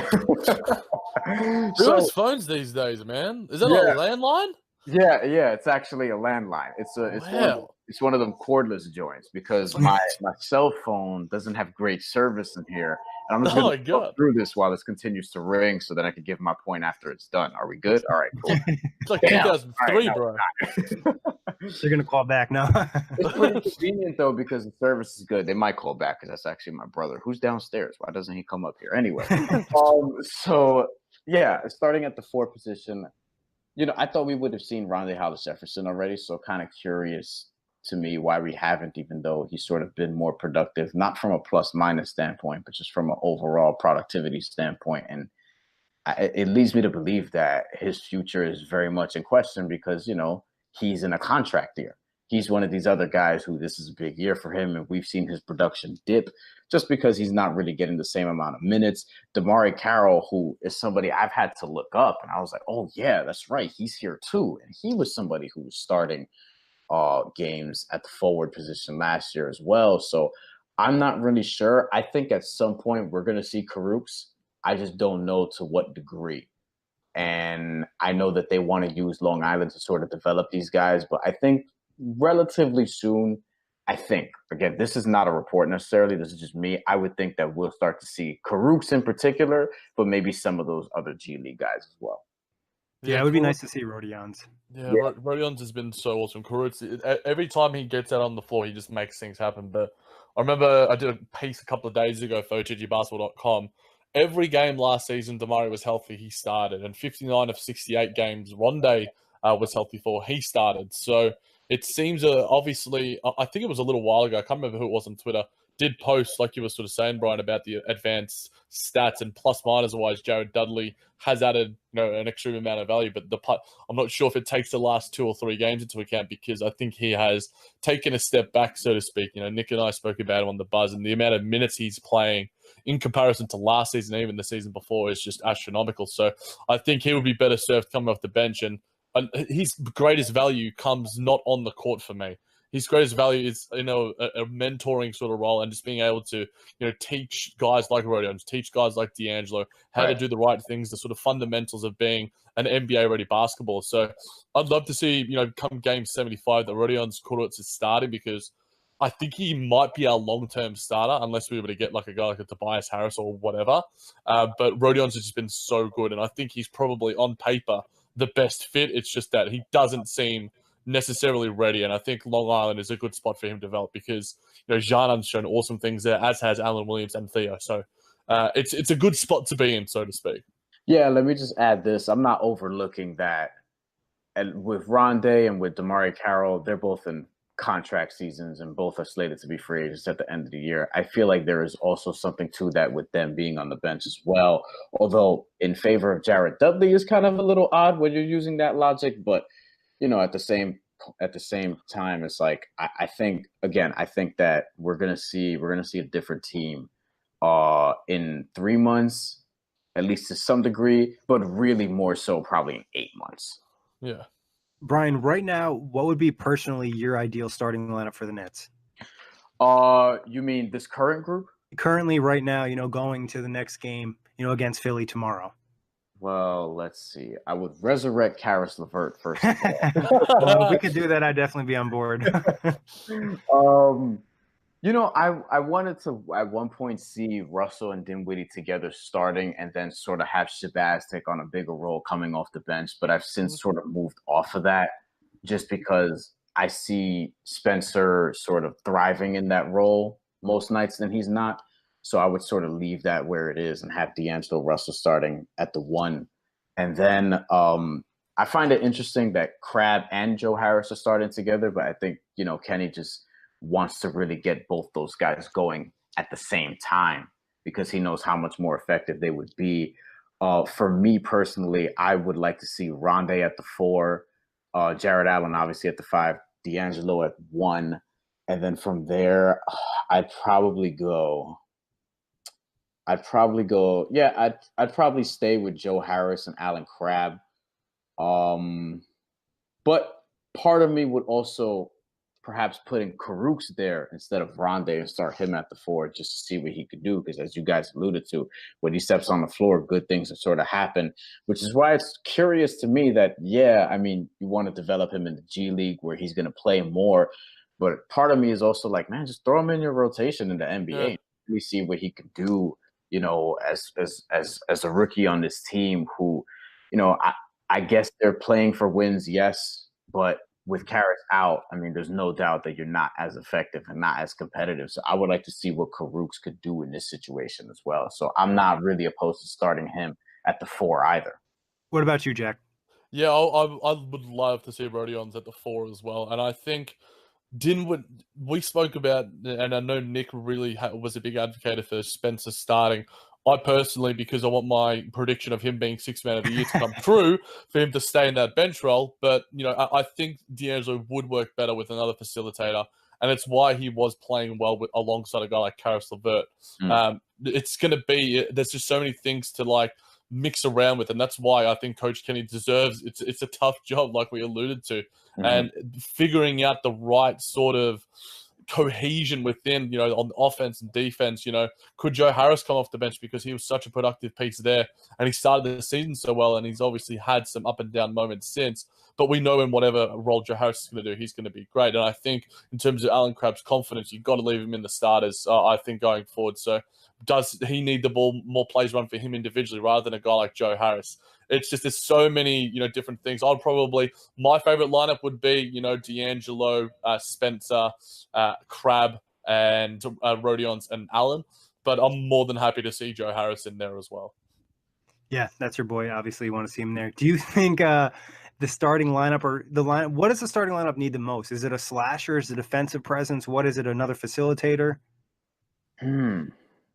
who has phones these days, man? Is that a landline? Yeah. It's actually a landline. It's one of them cordless joints because my cell phone doesn't have great service in here. And I'm just going to go through this while this continues to ring so that I can give my point after it's done. Are we good? All right, cool. It's like 2003, bro. They're going to call back now. It's pretty convenient, though, because the service is good. They might call back because that's actually my brother. Who's downstairs? Why doesn't he come up here? Anyway. Starting at the 4 position, I thought we would have seen Rondae Hollis Jefferson already, so kind of curious to me why we haven't, even though he's sort of been more productive, not from a plus-minus standpoint, but just from an overall productivity standpoint. And it leads me to believe that his future is very much in question because, he's in a contract year. He's one of these other guys who this is a big year for him, and we've seen his production dip just because he's not really getting the same amount of minutes. DeMarre Carroll, who is somebody I've had to look up, and I was like, oh, yeah, that's right. He's here too. And he was somebody who was starting games at the forward position last year as well. So I'm not really sure. I think at some point we're going to see Kurucs. I just don't know to what degree. And I know that they want to use Long Island to sort of develop these guys, but I think relatively soon, again, this is not a report necessarily. This is just me. I would think that we'll start to see Kurucs in particular, but maybe some of those other G League guys as well. Yeah, it would be nice to see Rodions. Yeah, Rodions has been so awesome. Kurucs, every time he gets out on the floor, he just makes things happen. But I remember I did a piece a couple of days ago for OTGbasketball.com. Every game last season, DeMarre was healthy, he started. And 59 of 68 games, Rondae was healthy for, he started. So it seems obviously, I think it was a little while ago, I can't remember who it was on Twitter, did post, like you were sort of saying, Brian, about the advanced stats and plus-minus wise. Jared Dudley has added, an extreme amount of value, but I'm not sure if it takes the last 2 or 3 games into account because I think he has taken a step back, so to speak. Nick and I spoke about him on the buzz, and the amount of minutes he's playing in comparison to last season, even the season before, is just astronomical. So I think he would be better served coming off the bench, and his greatest value comes not on the court for me. His greatest value is, a mentoring sort of role and just being able to, teach guys like Rodions, teach guys like D'Angelo how to do the right things, the sort of fundamentals of being an NBA-ready basketball. So I'd love to see, come game 75 that Rodions Kurucs is starting because I think he might be our long-term starter unless we were to get like a guy like a Tobias Harris or whatever. But Rodions has just been so good, and I think he's probably on paper the best fit. It's just that he doesn't seem necessarily ready, and I think Long Island is a good spot for him to develop because Xanan's shown awesome things there, as has Allen Williams and Theo. So it's a good spot to be in, so to speak. Yeah, let me just add this. I'm not overlooking that. And with Rondae and with DeMarre Carroll, they're both in contract seasons, and both are slated to be free agents at the end of the year. I feel like there is also something to that with them being on the bench as well. Although in favor of Jared Dudley is kind of a little odd when you're using that logic, but at the same time, it's like I think that we're gonna see a different team in 3 months, at least to some degree, but really more so probably in 8 months. Yeah. Bryan, right now, what would be personally your ideal starting lineup for the Nets? You mean this current group? Currently, right now, going to the next game, against Philly tomorrow. Well, let's see. I would resurrect Caris LeVert first of all. Well, if we could do that, I'd definitely be on board. I wanted to at one point see Russell and Dinwiddie together starting and then sort of have Shabazz take on a bigger role coming off the bench. But I've since sort of moved off of that just because I see Spencer sort of thriving in that role most nights than he's not. So I would sort of leave that where it is and have D'Angelo Russell starting at the 1. And then I find it interesting that Crabbe and Joe Harris are starting together, but I think, Kenny just wants to really get both those guys going at the same time because he knows how much more effective they would be. For me personally, I would like to see Rondae at the 4, Jared Allen obviously at the 5, D'Angelo at 1. And then from there, I'd probably stay with Joe Harris and Allen Crabbe. But part of me would also perhaps put in Kurucs there instead of Rondae and start him at the 4 just to see what he could do. Because as you guys alluded to, when he steps on the floor, good things have sort of happened, which is why it's curious to me that, you want to develop him in the G League where he's going to play more. But part of me is also like, man, just throw him in your rotation in the NBA and really see what he could do, as a rookie on this team who, I guess they're playing for wins, yes, but with Caris out, I mean, there's no doubt that you're not as effective and not as competitive. So I would like to see what Kurucs could do in this situation as well. So I'm not really opposed to starting him at the 4 either. What about you, Jack? Yeah, I would love to see Rodions at the 4 as well. And I think Dinwiddie, we spoke about, and I know Nick really was a big advocate for Spencer starting. I personally, because I want my prediction of him being Sixth Man of the Year to come true, for him to stay in that bench role. But, I think D'Angelo would work better with another facilitator. And it's why he was playing well alongside a guy like Caris LeVert. It's going to be, there's just so many things to mix around with. And that's why I think Coach Kenny deserves, it's a tough job like we alluded to. And figuring out the right sort of cohesion within, on offense and defense, could Joe Harris come off the bench because he was such a productive piece there and he started the season so well and he's obviously had some up and down moments since, but we know in whatever role Joe Harris is going to do, he's going to be great. And I think in terms of Allen Crabbe's confidence, you've got to leave him in the starters, I think, going forward. So does he need the ball, more plays run for him individually rather than a guy like Joe Harris? It's just, there's so many, different things. My favorite lineup would be, D'Angelo, Spencer, Crabbe, and Rodions and Allen. But I'm more than happy to see Joe Harris in there as well. Yeah, that's your boy. Obviously, you want to see him there. Do you think the starting lineup what does the starting lineup need the most? Is it a slasher? Is it a defensive presence? What is it? Another facilitator?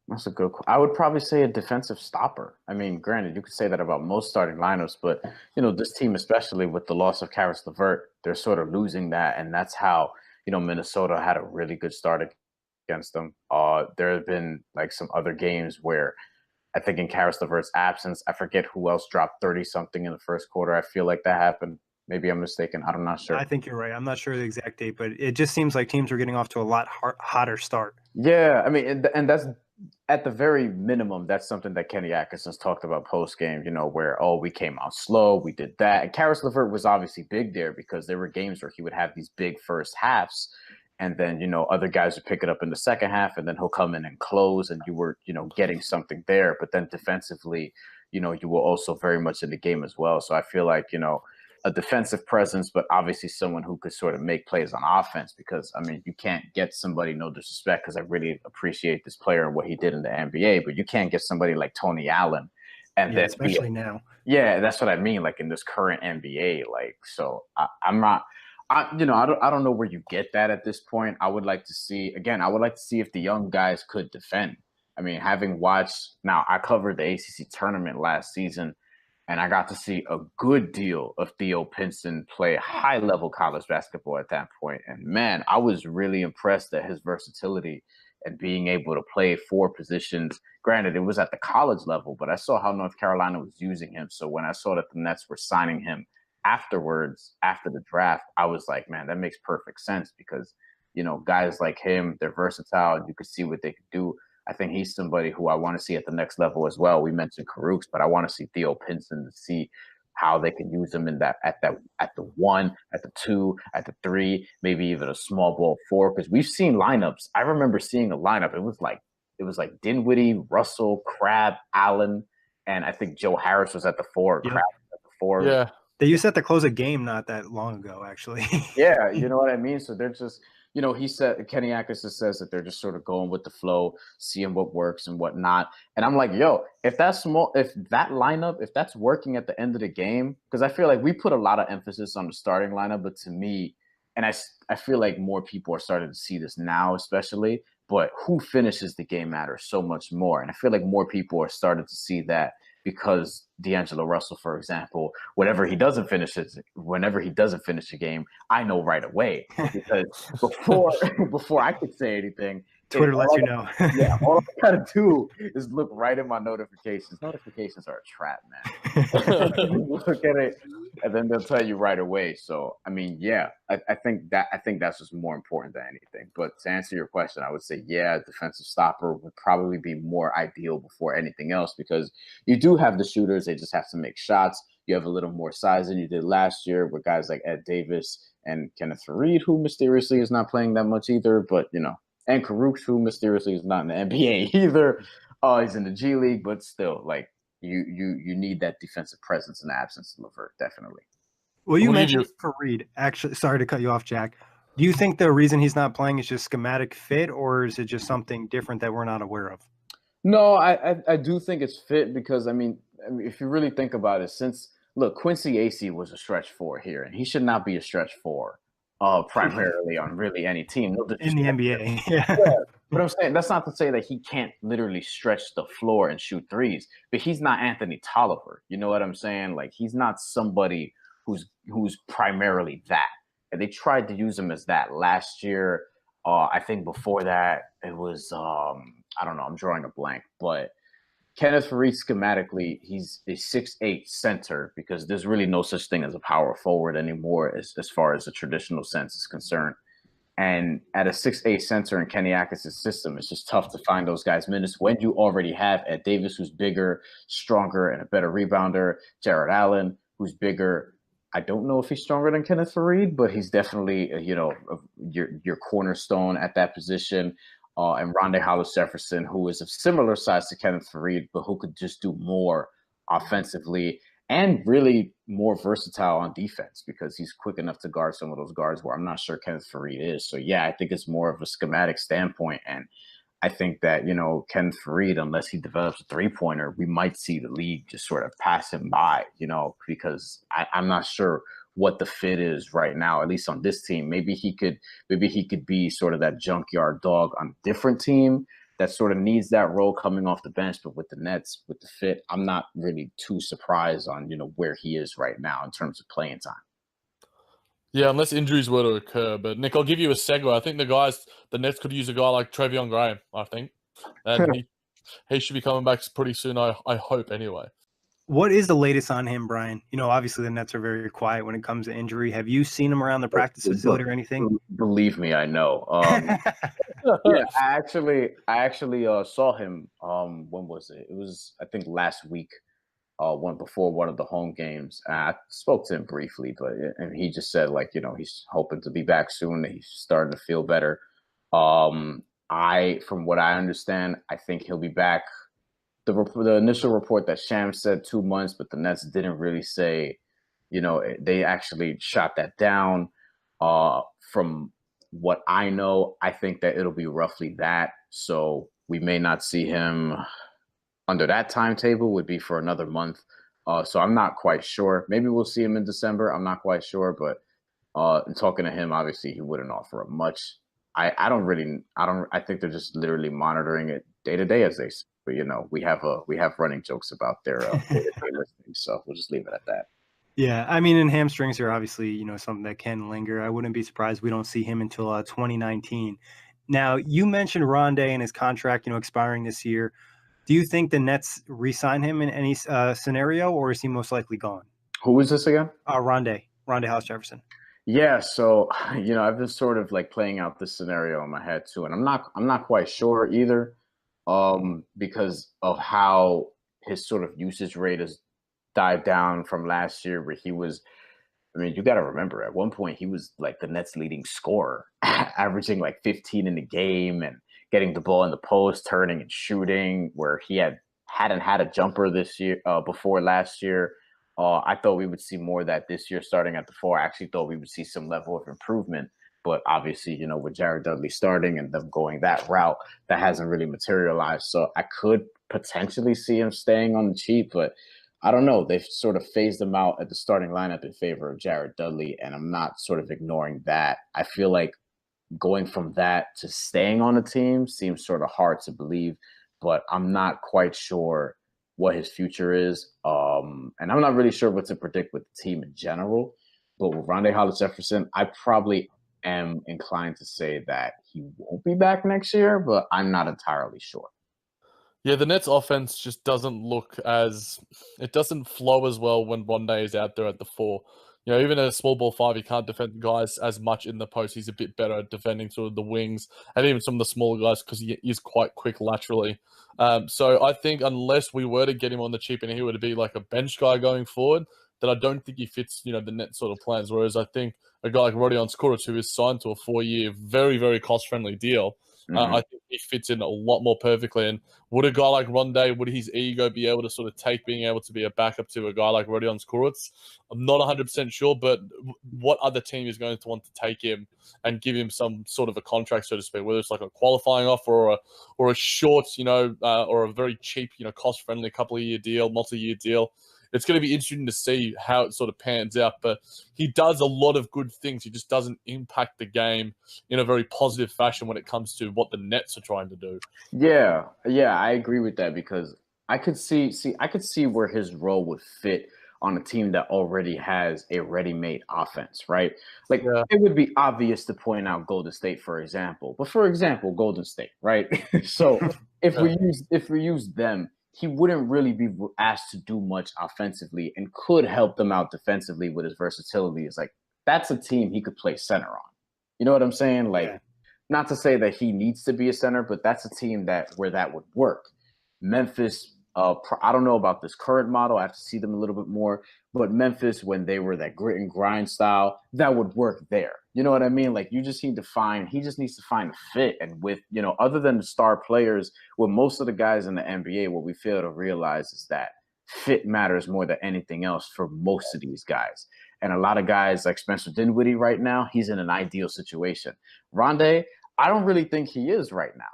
That's a good question. I would probably say a defensive stopper. I mean, granted, you could say that about most starting lineups, but, this team, especially with the loss of Caris LeVert, they're sort of losing that. And that's how, Minnesota had a really good start against them. There have been some other games where I think in Caris LeVert's absence, I forget who else dropped 30-something in the first quarter. I feel like that happened. Maybe I'm mistaken. I'm not sure. I think you're right. I'm not sure the exact date, but it just seems like teams are getting off to a lot hotter start. Yeah, I mean, and that's at the very minimum, that's something that Kenny Atkinson's talked about post-game, where, we came out slow, we did that. And Caris LeVert was obviously big there because there were games where he would have these big first halves, and then, other guys would pick it up in the second half, and then he'll come in and close, and you were, getting something there. But then defensively, you were also very much in the game as well. So I feel like, a defensive presence, but obviously someone who could sort of make plays on offense because, I mean, you can't get somebody, no disrespect, because I really appreciate this player and what he did in the NBA, but you can't get somebody like Tony Allen. And then especially now. Yeah, that's what I mean, in this current NBA. So I'm I don't know where you get that at this point. I would like to see if the young guys could defend. I mean, having watched, now I covered the ACC tournament last season, and I got to see a good deal of Theo Pinson play high-level college basketball at that point. And man, I was really impressed at his versatility and being able to play 4 positions. Granted, it was at the college level, but I saw how North Carolina was using him. So when I saw that the Nets were signing him afterwards, after the draft, I was like, man, that makes perfect sense because, guys like him, they're versatile. You could see what they could do. I think he's somebody who I want to see at the next level as well. We mentioned Kurucs, but I want to see Theo Pinson to see how they can use him at the 1, at the 2, at the 3, maybe even a small ball 4. Because we've seen lineups. I remember seeing a lineup. It was like Dinwiddie, Russell, Crabbe, Allen, and I think Joe Harris was at the 4. Yep. Crabbe was at the 4. Yeah. They used that to close a game not that long ago, actually. Yeah, you know what I mean? So they're just, he said, Kenny Atkinson says that they're just sort of going with the flow, seeing what works and what not. And I'm like, yo, if that lineup, if that's working at the end of the game, because I feel like we put a lot of emphasis on the starting lineup, but to me, and I feel like more people are starting to see this now, especially, but who finishes the game matters so much more. And I feel like more people are starting to see that because D'Angelo Russell, for example, whenever he doesn't finish a game, I know right away because before I could say anything, Twitter lets you know. Yeah, all I gotta do is look right in my notifications. Notifications are a trap, man. Look at it, and then they'll tell you right away. So, I mean, yeah, I think that's just more important than anything. But to answer your question, I would say, yeah, defensive stopper would probably be more ideal before anything else because you do have the shooters; they just have to make shots. You have a little more size than you did last year with guys like Ed Davis and Kenneth Faried, who mysteriously is not playing that much either. But and Kurucs, who mysteriously is not in the NBA either. He's in the G League, but still, like you need that defensive presence in the absence of LeVert, definitely. Well, you mentioned Faried. Actually, sorry to cut you off, Jack. Do you think the reason he's not playing is just schematic fit, or is it just something different that we're not aware of? No, I do think it's fit because I mean, if you really think about it, Quincy Acey was a stretch 4 here, and he should not be a stretch 4. Primarily on really any team. In the NBA. Yeah. But I'm saying that's not to say that he can't literally stretch the floor and shoot threes, but he's not Anthony Tolliver. You know what I'm saying? Like he's not somebody who's primarily that. And they tried to use him as that last year. I think before that it was I don't know, I'm drawing a blank, but Kenneth Faried, schematically, he's a 6'8" center because there's really no such thing as a power forward anymore as far as the traditional sense is concerned. And at a 6'8" center in Kenny Atkinson's system, it's just tough to find those guys minutes when you already have Ed Davis, who's bigger, stronger, and a better rebounder, Jared Allen, who's bigger. I don't know if he's stronger than Kenneth Faried, but he's definitely, your cornerstone at that position. And Rondae Hollis Jefferson, who is of similar size to Kenneth Faried, but who could just do more offensively and really more versatile on defense because he's quick enough to guard some of those guards where I'm not sure Kenneth Faried is. So, yeah, I think it's more of a schematic standpoint. And I think that, Kenneth Faried, unless he develops a three-pointer, we might see the league just sort of pass him by, because I'm not sure what the fit is right now, at least on this team. Maybe he could be sort of that junkyard dog on a different team that sort of needs that role coming off the bench. But with the Nets, with the fit, I'm not really too surprised on, where he is right now in terms of playing time. Yeah, unless injuries were to occur. But Nick, I'll give you a segue. I think the Nets could use a guy like Trevion Graham, I think. And he should be coming back pretty soon, I hope anyway. What is the latest on him, Bryan? Obviously the Nets are very quiet when it comes to injury. Have you seen him around the practice facility or anything? Believe me, I know. Yeah, I actually saw him. When was it? It was, I think, last week. Before one of the home games. I spoke to him briefly, and he just said, he's hoping to be back soon. He's starting to feel better. From what I understand, I think he'll be back. The initial report that Shams said 2 months, but the Nets didn't really say, they actually shot that down. From what I know, I think that it'll be roughly that. So we may not see him under that timetable, would be for another month. So I'm not quite sure. Maybe we'll see him in December. I'm not quite sure, but And talking to him, obviously he wouldn't offer up much. I think they're just literally monitoring it day to day, as they say. But we have running jokes about their day-to-day listings, so we'll just leave it at that. Yeah, I mean, and hamstrings are obviously, something that can linger. I wouldn't be surprised we don't see him until 2019. Now, you mentioned Rondae and his contract, expiring this year. Do you think the Nets re-sign him in any scenario, or is he most likely gone? Who is this again? Rondae Hollis Jefferson. Yeah, so I've been sort of like playing out this scenario in my head too, and I'm not quite sure either, because of how his sort of usage rate has died down from last year, where he was. I mean, you got to remember, at one point he was like the Nets' leading scorer, averaging like 15 in the game and getting the ball in the post, turning and shooting, where he hadn't had a jumper this year before last year. I thought we would see more of that this year starting at the 4. I actually thought we would see some level of improvement. But obviously, with Jared Dudley starting and them going that route, that hasn't really materialized. So I could potentially see him staying on the cheap, but I don't know. They've sort of phased him out at the starting lineup in favor of Jared Dudley, and I'm not sort of ignoring that. I feel like going from that to staying on the team seems sort of hard to believe, but I'm not quite sure what his future is. And I'm not really sure what to predict with the team in general. But with Rondae Hollis Jefferson, I probably am inclined to say that he won't be back next year, but I'm not entirely sure. Yeah, the Nets offense just doesn't doesn't flow as well when Rondae is out there at the 4. Even at a small ball 5, he can't defend guys as much in the post. He's a bit better at defending sort of the wings and even some of the smaller guys because he is quite quick laterally. So I think unless we were to get him on the cheap and he were to be like a bench guy going forward, then I don't think he fits, the Nets sort of plans. Whereas I think a guy like Rodions Kurucs, who is signed to a 4-year, very, very cost-friendly deal, I think he fits in a lot more perfectly. And would a guy like Rondae, would his ego be able to sort of take being able to be a backup to a guy like Rodions Kurucs? I'm not 100% sure, but what other team is going to want to take him and give him some sort of a contract, so to speak, whether it's like a qualifying offer or a short, or a very cheap, cost-friendly couple-of-year deal, multi-year deal? It's going to be interesting to see how it sort of pans out, but he does a lot of good things. He just doesn't impact the game in a very positive fashion when it comes to what the Nets are trying to do. Yeah, I agree with that because I could see where his role would fit on a team that already has a ready-made offense, right? Like It would be obvious to point out Golden State, for example. But for example, Golden State, right? So if we use them, he wouldn't really be asked to do much offensively and could help them out defensively with his versatility. It's like, that's a team he could play center on. You know what I'm saying? Like, not to say that he needs to be a center, but that's a team where that would work. Memphis, I don't know about this current model. I have to see them a little bit more. But Memphis, when they were that grit and grind style, that would work there. You know what I mean? Like, he just needs to find a fit. And with, other than the star players, with most of the guys in the NBA, what we fail to realize is that fit matters more than anything else for most of these guys. And a lot of guys like Spencer Dinwiddie right now, he's in an ideal situation. Rondae, I don't really think he is right now.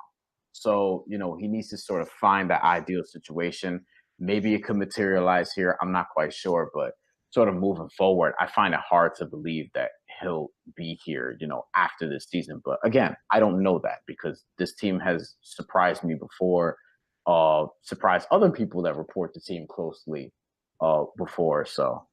So, he needs to sort of find that ideal situation. Maybe it could materialize here. I'm not quite sure, but sort of moving forward, I find it hard to believe that he'll be here, after this season. But again, I don't know that because this team has surprised me before, surprised other people that report the team closely before. So,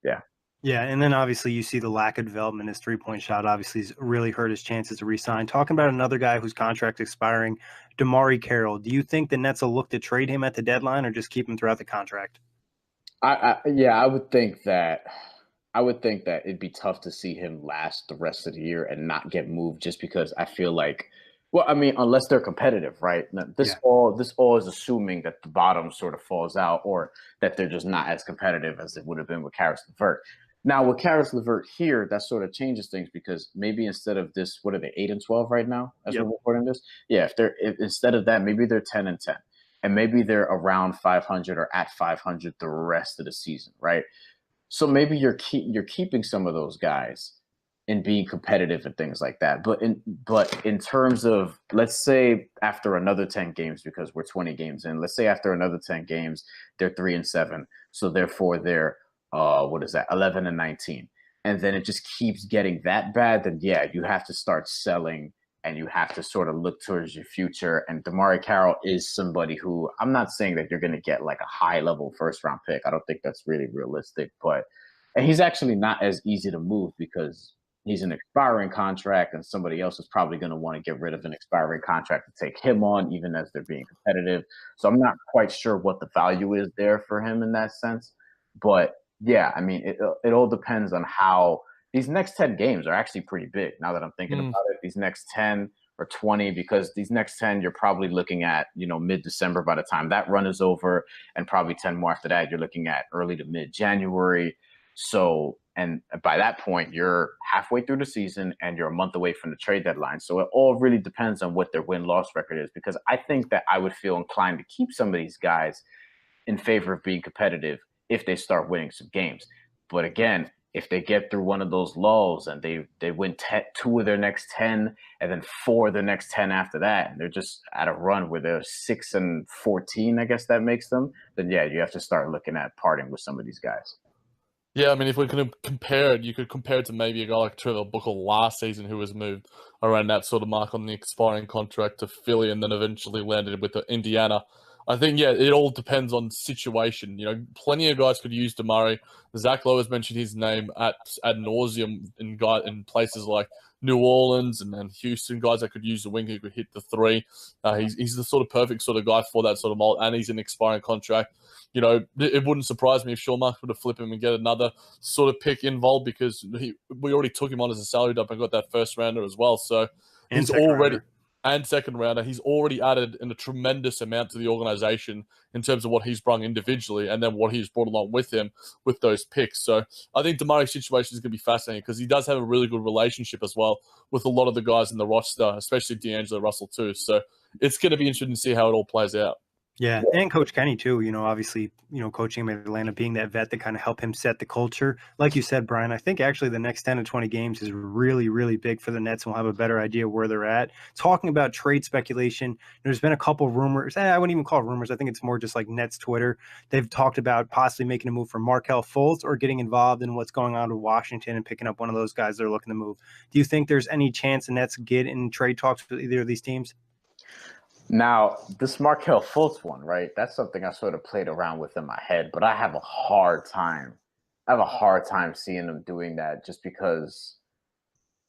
yeah. Yeah, and then obviously you see the lack of development. His three-point shot obviously has really hurt his chances to re-sign. Talking about another guy whose contract expiring, DeMarre Carroll. Do you think the Nets will look to trade him at the deadline or just keep him throughout the contract? I would think that it'd be tough to see him last the rest of the year and not get moved just because I feel like, well, I mean, unless they're competitive, right? This all is assuming that the bottom sort of falls out or that they're just not as competitive as it would have been with Caris LeVert. Now, with Caris LeVert here, that sort of changes things because maybe instead of this, what are they, 8-12 right now as we're recording this? Yeah, if instead of that, maybe they're 10-10. And maybe they're around 500 or at 500 the rest of the season, right? So maybe you're keeping some of those guys and being competitive and things like that. But in terms of, let's say after another 10 games, because we're 20 games in, let's say after another 10 games, they're 3-7. So therefore they're 11-19. and then it just keeps getting that bad, then yeah, you have to start selling and you have to sort of look towards your future. And DeMarre Carroll is somebody who, I'm not saying that you're going to get like a high level first round pick. I don't think that's really realistic, and he's actually not as easy to move because he's an expiring contract and somebody else is probably going to want to get rid of an expiring contract to take him on, even as they're being competitive. So I'm not quite sure what the value is there for him in that sense. But yeah, I mean, it all depends on how these next 10 games are actually pretty big. Now that I'm thinking about it, these next 10 or 20, because these next 10, you're probably looking at, mid-December by the time that run is over, and probably 10 more after that, you're looking at early to mid-January. So, and by that point, you're halfway through the season and you're a month away from the trade deadline. So it all really depends on what their win-loss record is, because I think that I would feel inclined to keep some of these guys in favor of being competitive if they start winning some games. But again, if they get through one of those lulls and they win 2 of their next 10 and then 4 of the next 10 after that, and they're just at a run where they're 6-14, I guess that makes them, then yeah, you have to start looking at parting with some of these guys. Yeah, I mean, if we're going to compare it, you could compare it to maybe a guy like Trevor Booker last season, who was moved around that sort of mark on the expiring contract to Philly and then eventually landed with Indiana. I think, yeah, it all depends on situation. Plenty of guys could use DeMarre. Zach Lowe has mentioned his name ad nauseum in places like New Orleans and Houston, guys that could use the wing who could hit the 3. He's the sort of perfect sort of guy for that sort of mold, and he's an expiring contract. It wouldn't surprise me if Sean Marks would have flipped him and get another sort of pick involved, because we already took him on as a salary dump and got that first rounder as well. So he's already – and second rounder, he's already added in a tremendous amount to the organization in terms of what he's brought individually and then what he's brought along with him with those picks. So I think DeMarre's situation is going to be fascinating because he does have a really good relationship as well with a lot of the guys in the roster, especially D'Angelo Russell too. So it's going to be interesting to see how it all plays out. Yeah, and Coach Kenny too, obviously, coaching him at Atlanta, being that vet to kind of help him set the culture. Like you said, Brian, I think actually the next 10 to 20 games is really, really big for the Nets, and we'll have a better idea where they're at. Talking about trade speculation, there's been a couple of rumors. I wouldn't even call it rumors. I think it's more just like Nets Twitter. They've talked about possibly making a move for Markelle Fultz or getting involved in what's going on with Washington and picking up one of those guys they're looking to move. Do you think there's any chance the Nets get in trade talks with either of these teams? Now, this Markelle Fultz one, right? That's something I sort of played around with in my head, but I have a hard time seeing them doing that, just because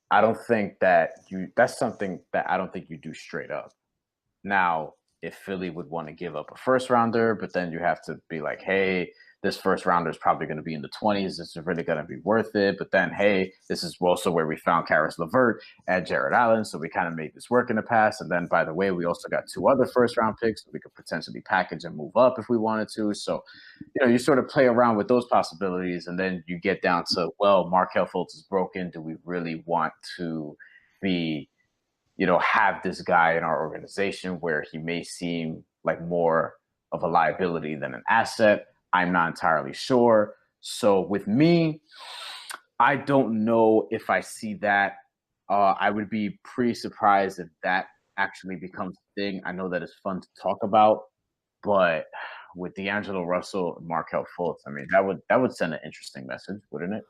I don't think that's something that I don't think you do straight up. Now, if Philly would want to give up a first rounder, but then you have to be like, hey, this first rounder is probably going to be in the 20s. This is really going to be worth it. But then, hey, this is also where we found Caris LeVert and Jared Allen. So we kind of made this work in the past. And then, by the way, we also got 2 other first round picks that we could potentially package and move up if we wanted to. So, you sort of play around with those possibilities. And then you get down to, well, Markelle Fultz is broken. Do we really want to be, have this guy in our organization where he may seem like more of a liability than an asset? I'm not entirely sure. So with me, I don't know if I see that. I would be pretty surprised if that actually becomes a thing. I know that it's fun to talk about, but with D'Angelo Russell and Markelle Fultz, I mean, that would send an interesting message, wouldn't it?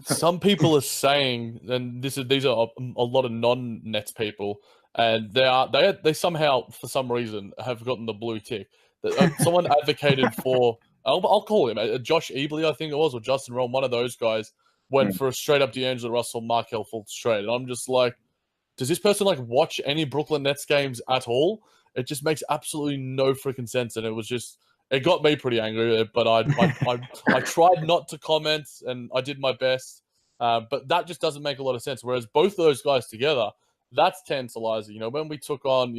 Some people are saying, and these are a lot of non-Nets people, and they somehow, for some reason, have gotten the blue tick. Someone advocated for. I'll call him Josh Eberly, I think it was, or Justin Rome. One of those guys went for a straight up D'Angelo Russell, Markelle Fultz trade. And I'm just like, does this person watch any Brooklyn Nets games at all? It just makes absolutely no freaking sense. And it got me pretty angry. But I tried not to comment, and I did my best. But that just doesn't make a lot of sense. Whereas both of those guys together, that's tantalizing. When we took on,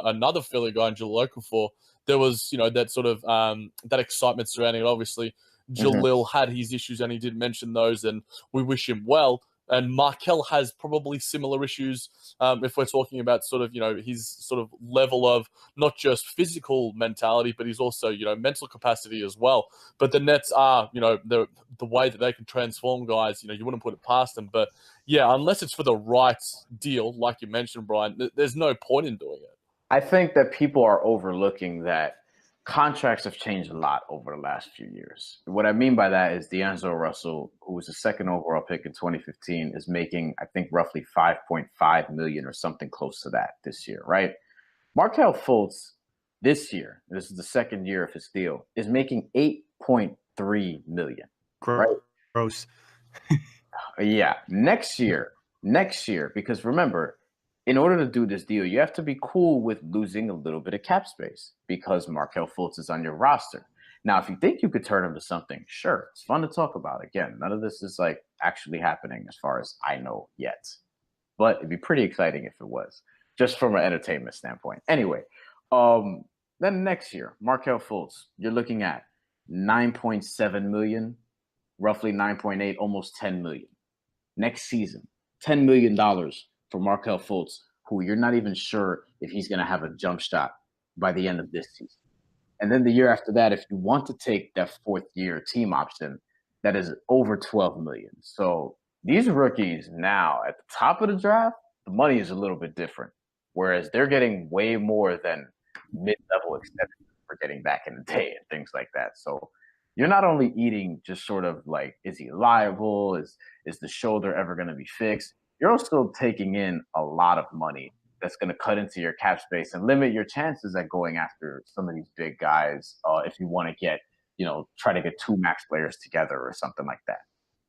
another Philly guy in Jahlil Okafor, there was, that sort of that excitement surrounding it. Obviously, Jahlil had his issues, and he did mention those, and we wish him well. And Markelle has probably similar issues if we're talking about sort of, his sort of level of not just physical mentality, but he's also, mental capacity as well. But the Nets are, the way that they can transform guys, you wouldn't put it past them. But yeah, unless it's for the right deal, like you mentioned, Brian, there's no point in doing it. I think that people are overlooking that contracts have changed a lot over the last few years. What I mean by that is D'Angelo Russell, who was the second overall pick in 2015, is making, I think, roughly $5.5 million or something close to that this year, right? Markelle Fultz this year, this is the second year of his deal, is making $8.3 million. Right? Gross. Yeah. Next year, because remember, in order to do this deal, you have to be cool with losing a little bit of cap space because Markelle Fultz is on your roster. Now, if you think you could turn him to something, sure, it's fun to talk about. Again, none of this is like actually happening as far as I know yet, but it'd be pretty exciting if it was, just from an entertainment standpoint. Anyway, then next year, Markelle Fultz, you're looking at $9.7 million, roughly 9.8, almost 10 million. Next season, $10 million for Markelle Fultz, who you're not even sure if he's going to have a jump shot by the end of this season. And then the year after that, if you want to take that fourth year team option, that is over 12 million. So these rookies now at the top of the draft, the money is a little bit different, whereas they're getting way more than mid-level extensions for getting back in the day and things like that. So you're not only eating just sort of like, is he liable? Is the shoulder ever going to be fixed? You're also taking in a lot of money that's going to cut into your cap space and limit your chances at going after some of these big guys if you want to get, try to get two max players together or something like that.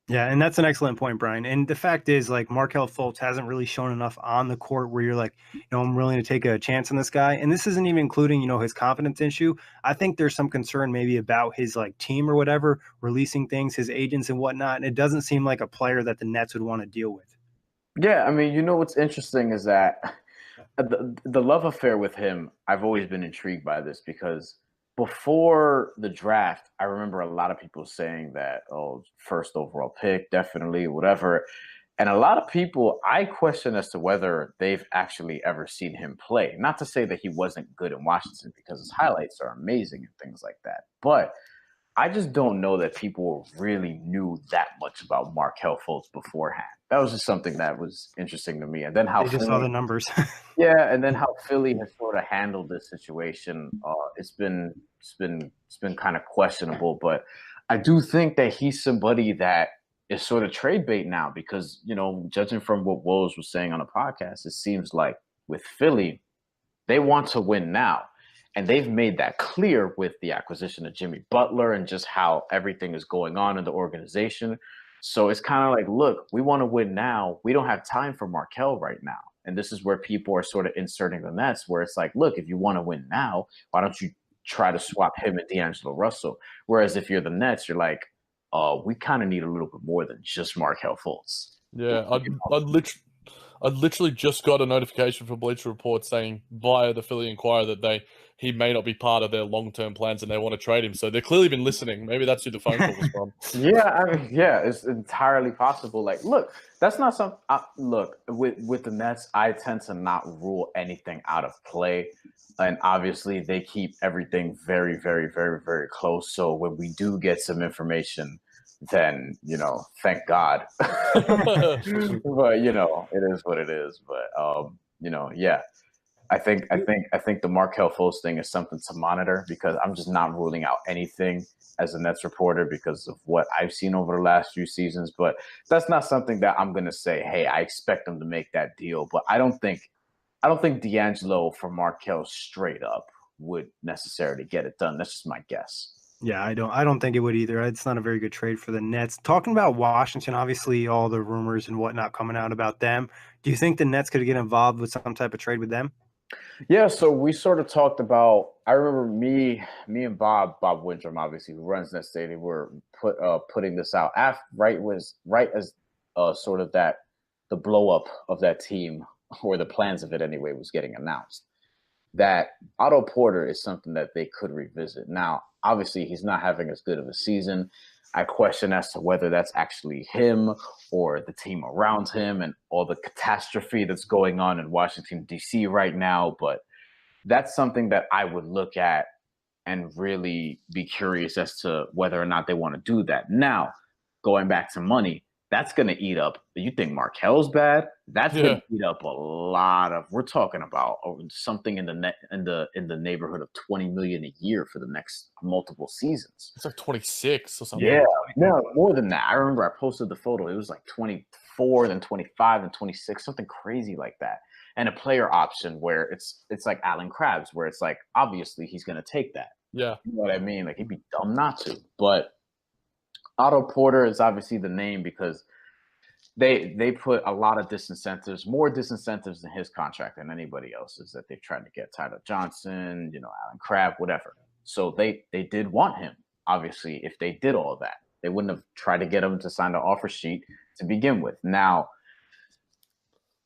Yeah, and that's an excellent point, Brian. And the fact is, like, Markelle Fultz hasn't really shown enough on the court where you're like, I'm willing to take a chance on this guy. And this isn't even including, his confidence issue. I think there's some concern maybe about his like team or whatever, releasing things, his agents and whatnot. And it doesn't seem like a player that the Nets would want to deal with. Yeah, I mean, what's interesting is that the love affair with him, I've always been intrigued by this because before the draft, I remember a lot of people saying that, first overall pick, definitely, whatever. And a lot of people, I question as to whether they've actually ever seen him play. Not to say that he wasn't good in Washington because his highlights are amazing and things like that. But I just don't know that people really knew that much about Markelle Fultz beforehand. That was just something that was interesting to me. And then how they just saw the numbers. Yeah, and then how Philly has sort of handled this situation. It's been kind of questionable, but I do think that he's somebody that is sort of trade bait now because, judging from what Woj was saying on the podcast, it seems like with Philly, they want to win now. And they've made that clear with the acquisition of Jimmy Butler and just how everything is going on in the organization. So it's kind of like, look, we want to win now. We don't have time for Markelle right now. And this is where people are sort of inserting the Nets, where it's like, look, if you want to win now, why don't you try to swap him and D'Angelo Russell? Whereas if you're the Nets, you're like, we kind of need a little bit more than just Markelle Fultz. Yeah, I literally just got a notification from Bleacher Report saying via the Philly Inquirer that he may not be part of their long-term plans and they want to trade him. So they've clearly been listening. Maybe that's who the phone call was from. Yeah, it's entirely possible. Like, look, that's not something. Look, with the Nets, I tend to not rule anything out of play. And obviously, they keep everything very, very, very, very close. So when we do get some information, then thank God. But it is what it is. But yeah. I think the Markelle Fultz thing is something to monitor because I'm just not ruling out anything as a Nets reporter because of what I've seen over the last few seasons. But that's not something that I'm going to say, hey, I expect them to make that deal. But I don't think D'Angelo for Markelle straight up would necessarily get it done. That's just my guess. Yeah, I don't think it would either. It's not a very good trade for the Nets. Talking about Washington, obviously all the rumors and whatnot coming out about them. Do you think the Nets could get involved with some type of trade with them? Yeah, so we sort of talked about. I remember me and Bob Windrum, obviously, who runs Netsdaily, were putting this out right as sort of that the blow up of that team or the plans of it anyway was getting announced. That Otto Porter is something that they could revisit. Now, obviously, he's not having as good of a season. I question as to whether that's actually him or the team around him and all the catastrophe that's going on in Washington, D.C. right now. But that's something that I would look at and really be curious as to whether or not they want to do that. Now, going back to money, that's going to eat up. You think Markel's bad? That's going to eat up a lot of. We're talking about something in the neighborhood of $20 million a year for the next multiple seasons. It's like 26 or something. Yeah, no, more than that. I remember I posted the photo. It was like 24, then 25, and 26, something crazy like that. And a player option where it's like Alan Krabs, where it's like obviously he's going to take that. Yeah, you know what I mean? Like he'd be dumb not to, but. Otto Porter is obviously the name because they put a lot of disincentives, more disincentives than his contract than anybody else's that they've tried to get Tyler Johnson, Alan Crabb, whatever. So they did want him. Obviously, if they did all that, they wouldn't have tried to get him to sign the offer sheet to begin with. Now,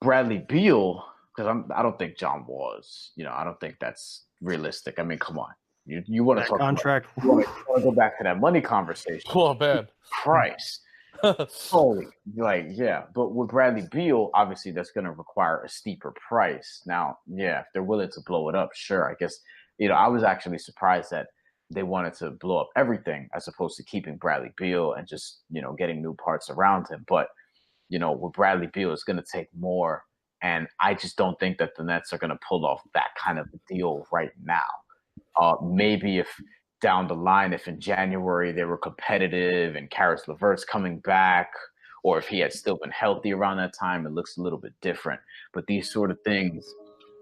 Bradley Beal, because I don't think John Wall is, I don't think that's realistic. I mean, come on. You want to talk contract? You want to go back to that money conversation? Oh man, price. Holy, but with Bradley Beal, obviously that's going to require a steeper price. Now, if they're willing to blow it up, sure. I guess I was actually surprised that they wanted to blow up everything as opposed to keeping Bradley Beal and just getting new parts around him. But with Bradley Beal, it's going to take more, and I just don't think that the Nets are going to pull off that kind of a deal right now. Maybe if down the line, if in January they were competitive and Caris LeVert's coming back, or if he had still been healthy around that time, it looks a little bit different. But these sort of things,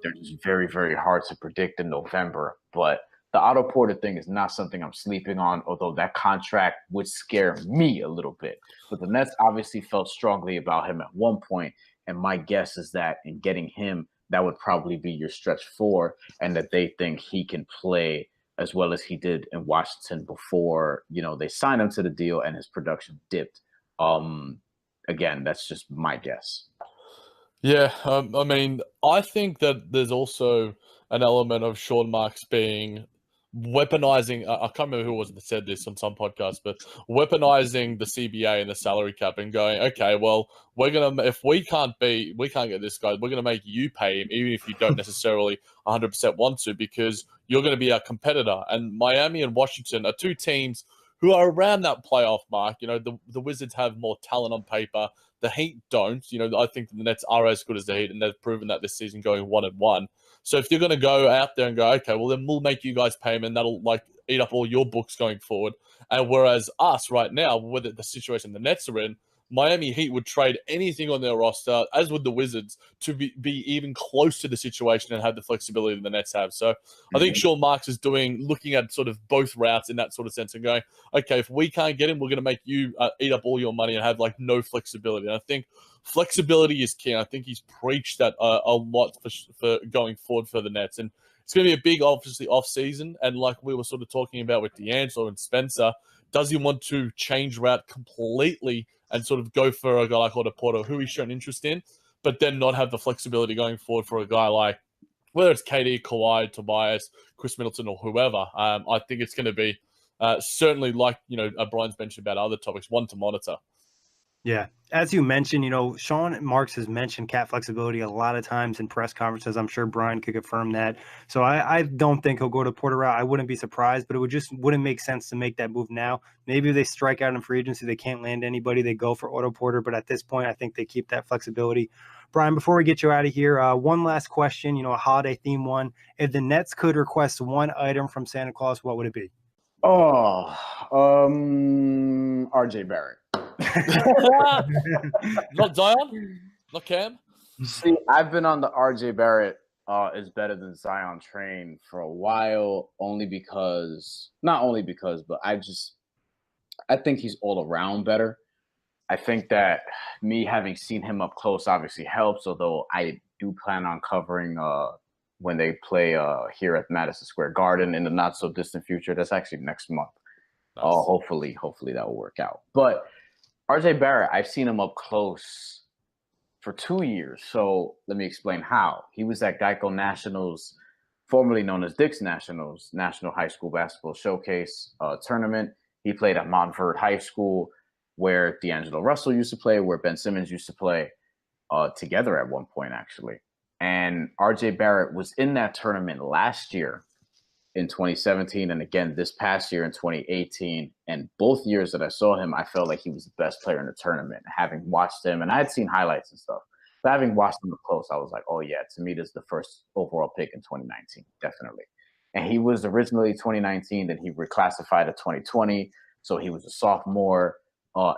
they're just very, very hard to predict in November. But the Otto Porter thing is not something I'm sleeping on, although that contract would scare me a little bit. But the Nets obviously felt strongly about him at one point, and my guess is that in getting him, that would probably be your stretch 4, and that they think he can play as well as he did in Washington before, they signed him to the deal and his production dipped. Again, that's just my guess. Yeah, I mean, I think that there's also an element of Sean Marks being weaponizing. I can't remember who it was that said this on some podcast, but weaponizing the CBA and the salary cap and going, okay, well, if we can't get this guy, we're gonna make you pay him, even if you don't necessarily 100% want to, because you're going to be our competitor. And Miami and Washington are two teams who are around that playoff mark. The Wizards have more talent on paper. The Heat don't. I think the Nets are as good as the Heat, and they've proven that this season going 1-1. So if you're going to go out there and go, okay, well, then we'll make you guys pay him, and that'll eat up all your books going forward. And whereas us right now, with the situation the Nets are in, Miami Heat would trade anything on their roster, as would the Wizards, to be even close to the situation and have the flexibility that the Nets have. So I think Sean Marks is looking at sort of both routes in that sort of sense and going, okay, if we can't get him, we're going to make you eat up all your money and have no flexibility. And I think flexibility is key. And I think he's preached that a lot for going forward for the Nets. And it's going to be a big, obviously, off season. And like we were sort of talking about with D'Angelo and Spencer, does he want to change route completely and sort of go for a guy like Otto Porter, who he's shown interest in, but then not have the flexibility going forward for a guy like, whether it's KD, Kawhi, Tobias, Chris Middleton, or whoever? I think it's going to be certainly, like Brian's mentioned about other topics, one to monitor. Yeah. As you mentioned, Sean Marks has mentioned cap flexibility a lot of times in press conferences. I'm sure Brian could confirm that. So I don't think he'll go to Porter route. I wouldn't be surprised, but it wouldn't make sense to make that move now. Maybe they strike out in free agency. They can't land anybody. They go for Otto Porter. But at this point, I think they keep that flexibility. Brian, before we get you out of here, one last question, a holiday theme one. If the Nets could request one item from Santa Claus, what would it be? Oh, RJ Barrett. Not Zion? Not Cam? See, I've been on the RJ Barrett is better than Zion train for a while, not only because, but I think he's all around better. I think that me having seen him up close obviously helps, although I do plan on covering when they play here at Madison Square Garden in the not so distant future. That's actually next month. Nice. Hopefully that will work out. But RJ Barrett, I've seen him up close for 2 years. So let me explain how. He was at Geico Nationals, formerly known as Dick's Nationals, National High School Basketball Showcase tournament. He played at Montverde High School, where D'Angelo Russell used to play, where Ben Simmons used to play together at one point, actually. And RJ Barrett was in that tournament last year. in 2017 and again this past year in 2018. And both years that I saw him, I felt like he was the best player in the tournament. Having watched him, and I had seen highlights and stuff, but having watched him up close, I was like, oh yeah, to me, this is the first overall pick in 2019, definitely. And he was originally 2019, then he reclassified to 2020. So he was a sophomore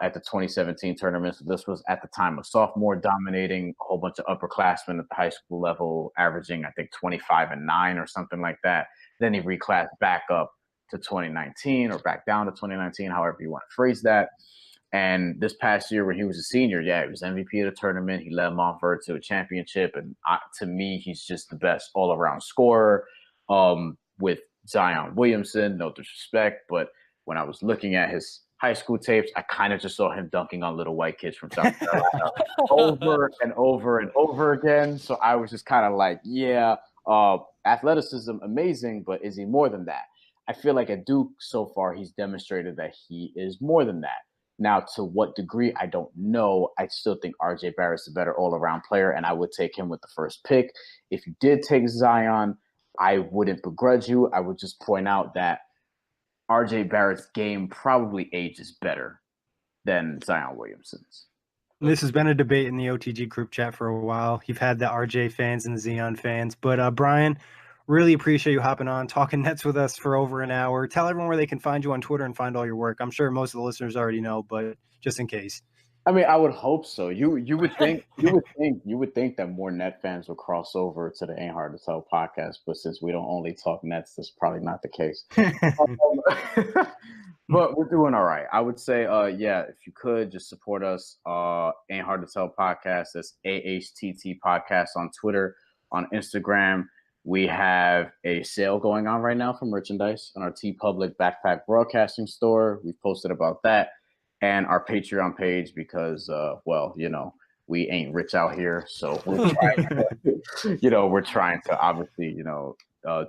at the 2017 tournament. So this was at the time a sophomore dominating a whole bunch of upperclassmen at the high school level, averaging, I think, 25-9 or something like that. Then he reclassed back up to 2019 or back down to 2019, however you want to phrase that. And this past year when he was a senior, yeah, he was MVP of the tournament. He led Montverde to a championship. And to me, he's just the best all-around scorer with Zion Williamson, no disrespect. But when I was looking at his high school tapes, I kind of just saw him dunking on little white kids from South Carolina over and over and over again. So I was just kind of like, yeah, athleticism, amazing, but is he more than that? I feel like at Duke so far, he's demonstrated that he is more than that. Now, to what degree, I don't know. I still think RJ Barrett's a better all-around player, and I would take him with the first pick. If you did take Zion, I wouldn't begrudge you. I would just point out that RJ Barrett's game probably ages better than Zion Williamson's. This has been a debate in the OTG group chat for a while. You've had the RJ fans and the Zion fans. But Bryan, really appreciate you hopping on, talking Nets with us for over an hour. Tell everyone where they can find you on Twitter and find all your work. I'm sure most of the listeners already know, but just in case. I mean, I would hope so. You would think that more Net fans would cross over to the Ain't Hard to Tell podcast, but since we don't only talk Nets, that's probably not the case. But we're doing all right. I would say, yeah, if you could just support us, Ain't Hard to Tell podcast. That's AHTT podcast on Twitter, on Instagram. We have a sale going on right now for merchandise on our TeePublic Backpack Broadcasting store. We've posted about that. And our Patreon page because, well, you know, we ain't rich out here. So we're trying to, we're trying to obviously,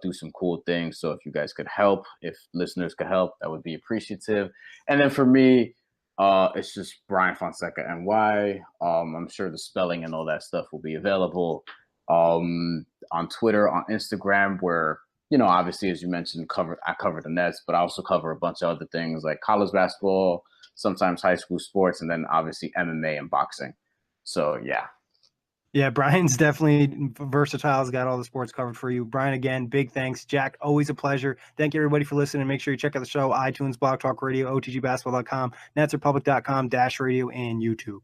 do some cool things. So if you guys could help, if listeners could help, that would be appreciative. And then for me, it's just Bryan Fonseca NY. I'm sure the spelling and all that stuff will be available on Twitter, on Instagram, where, obviously, as you mentioned, I cover the Nets, but I also cover a bunch of other things like college basketball, sometimes high school sports, and then obviously MMA and boxing. So, yeah. Yeah, Bryan's definitely versatile. He's got all the sports covered for you. Bryan, again, big thanks. Jack, always a pleasure. Thank you, everybody, for listening. Make sure you check out the show, iTunes, Blog Talk Radio, OTGBasketball.com, netsrepublic.com, Dash Radio, and YouTube.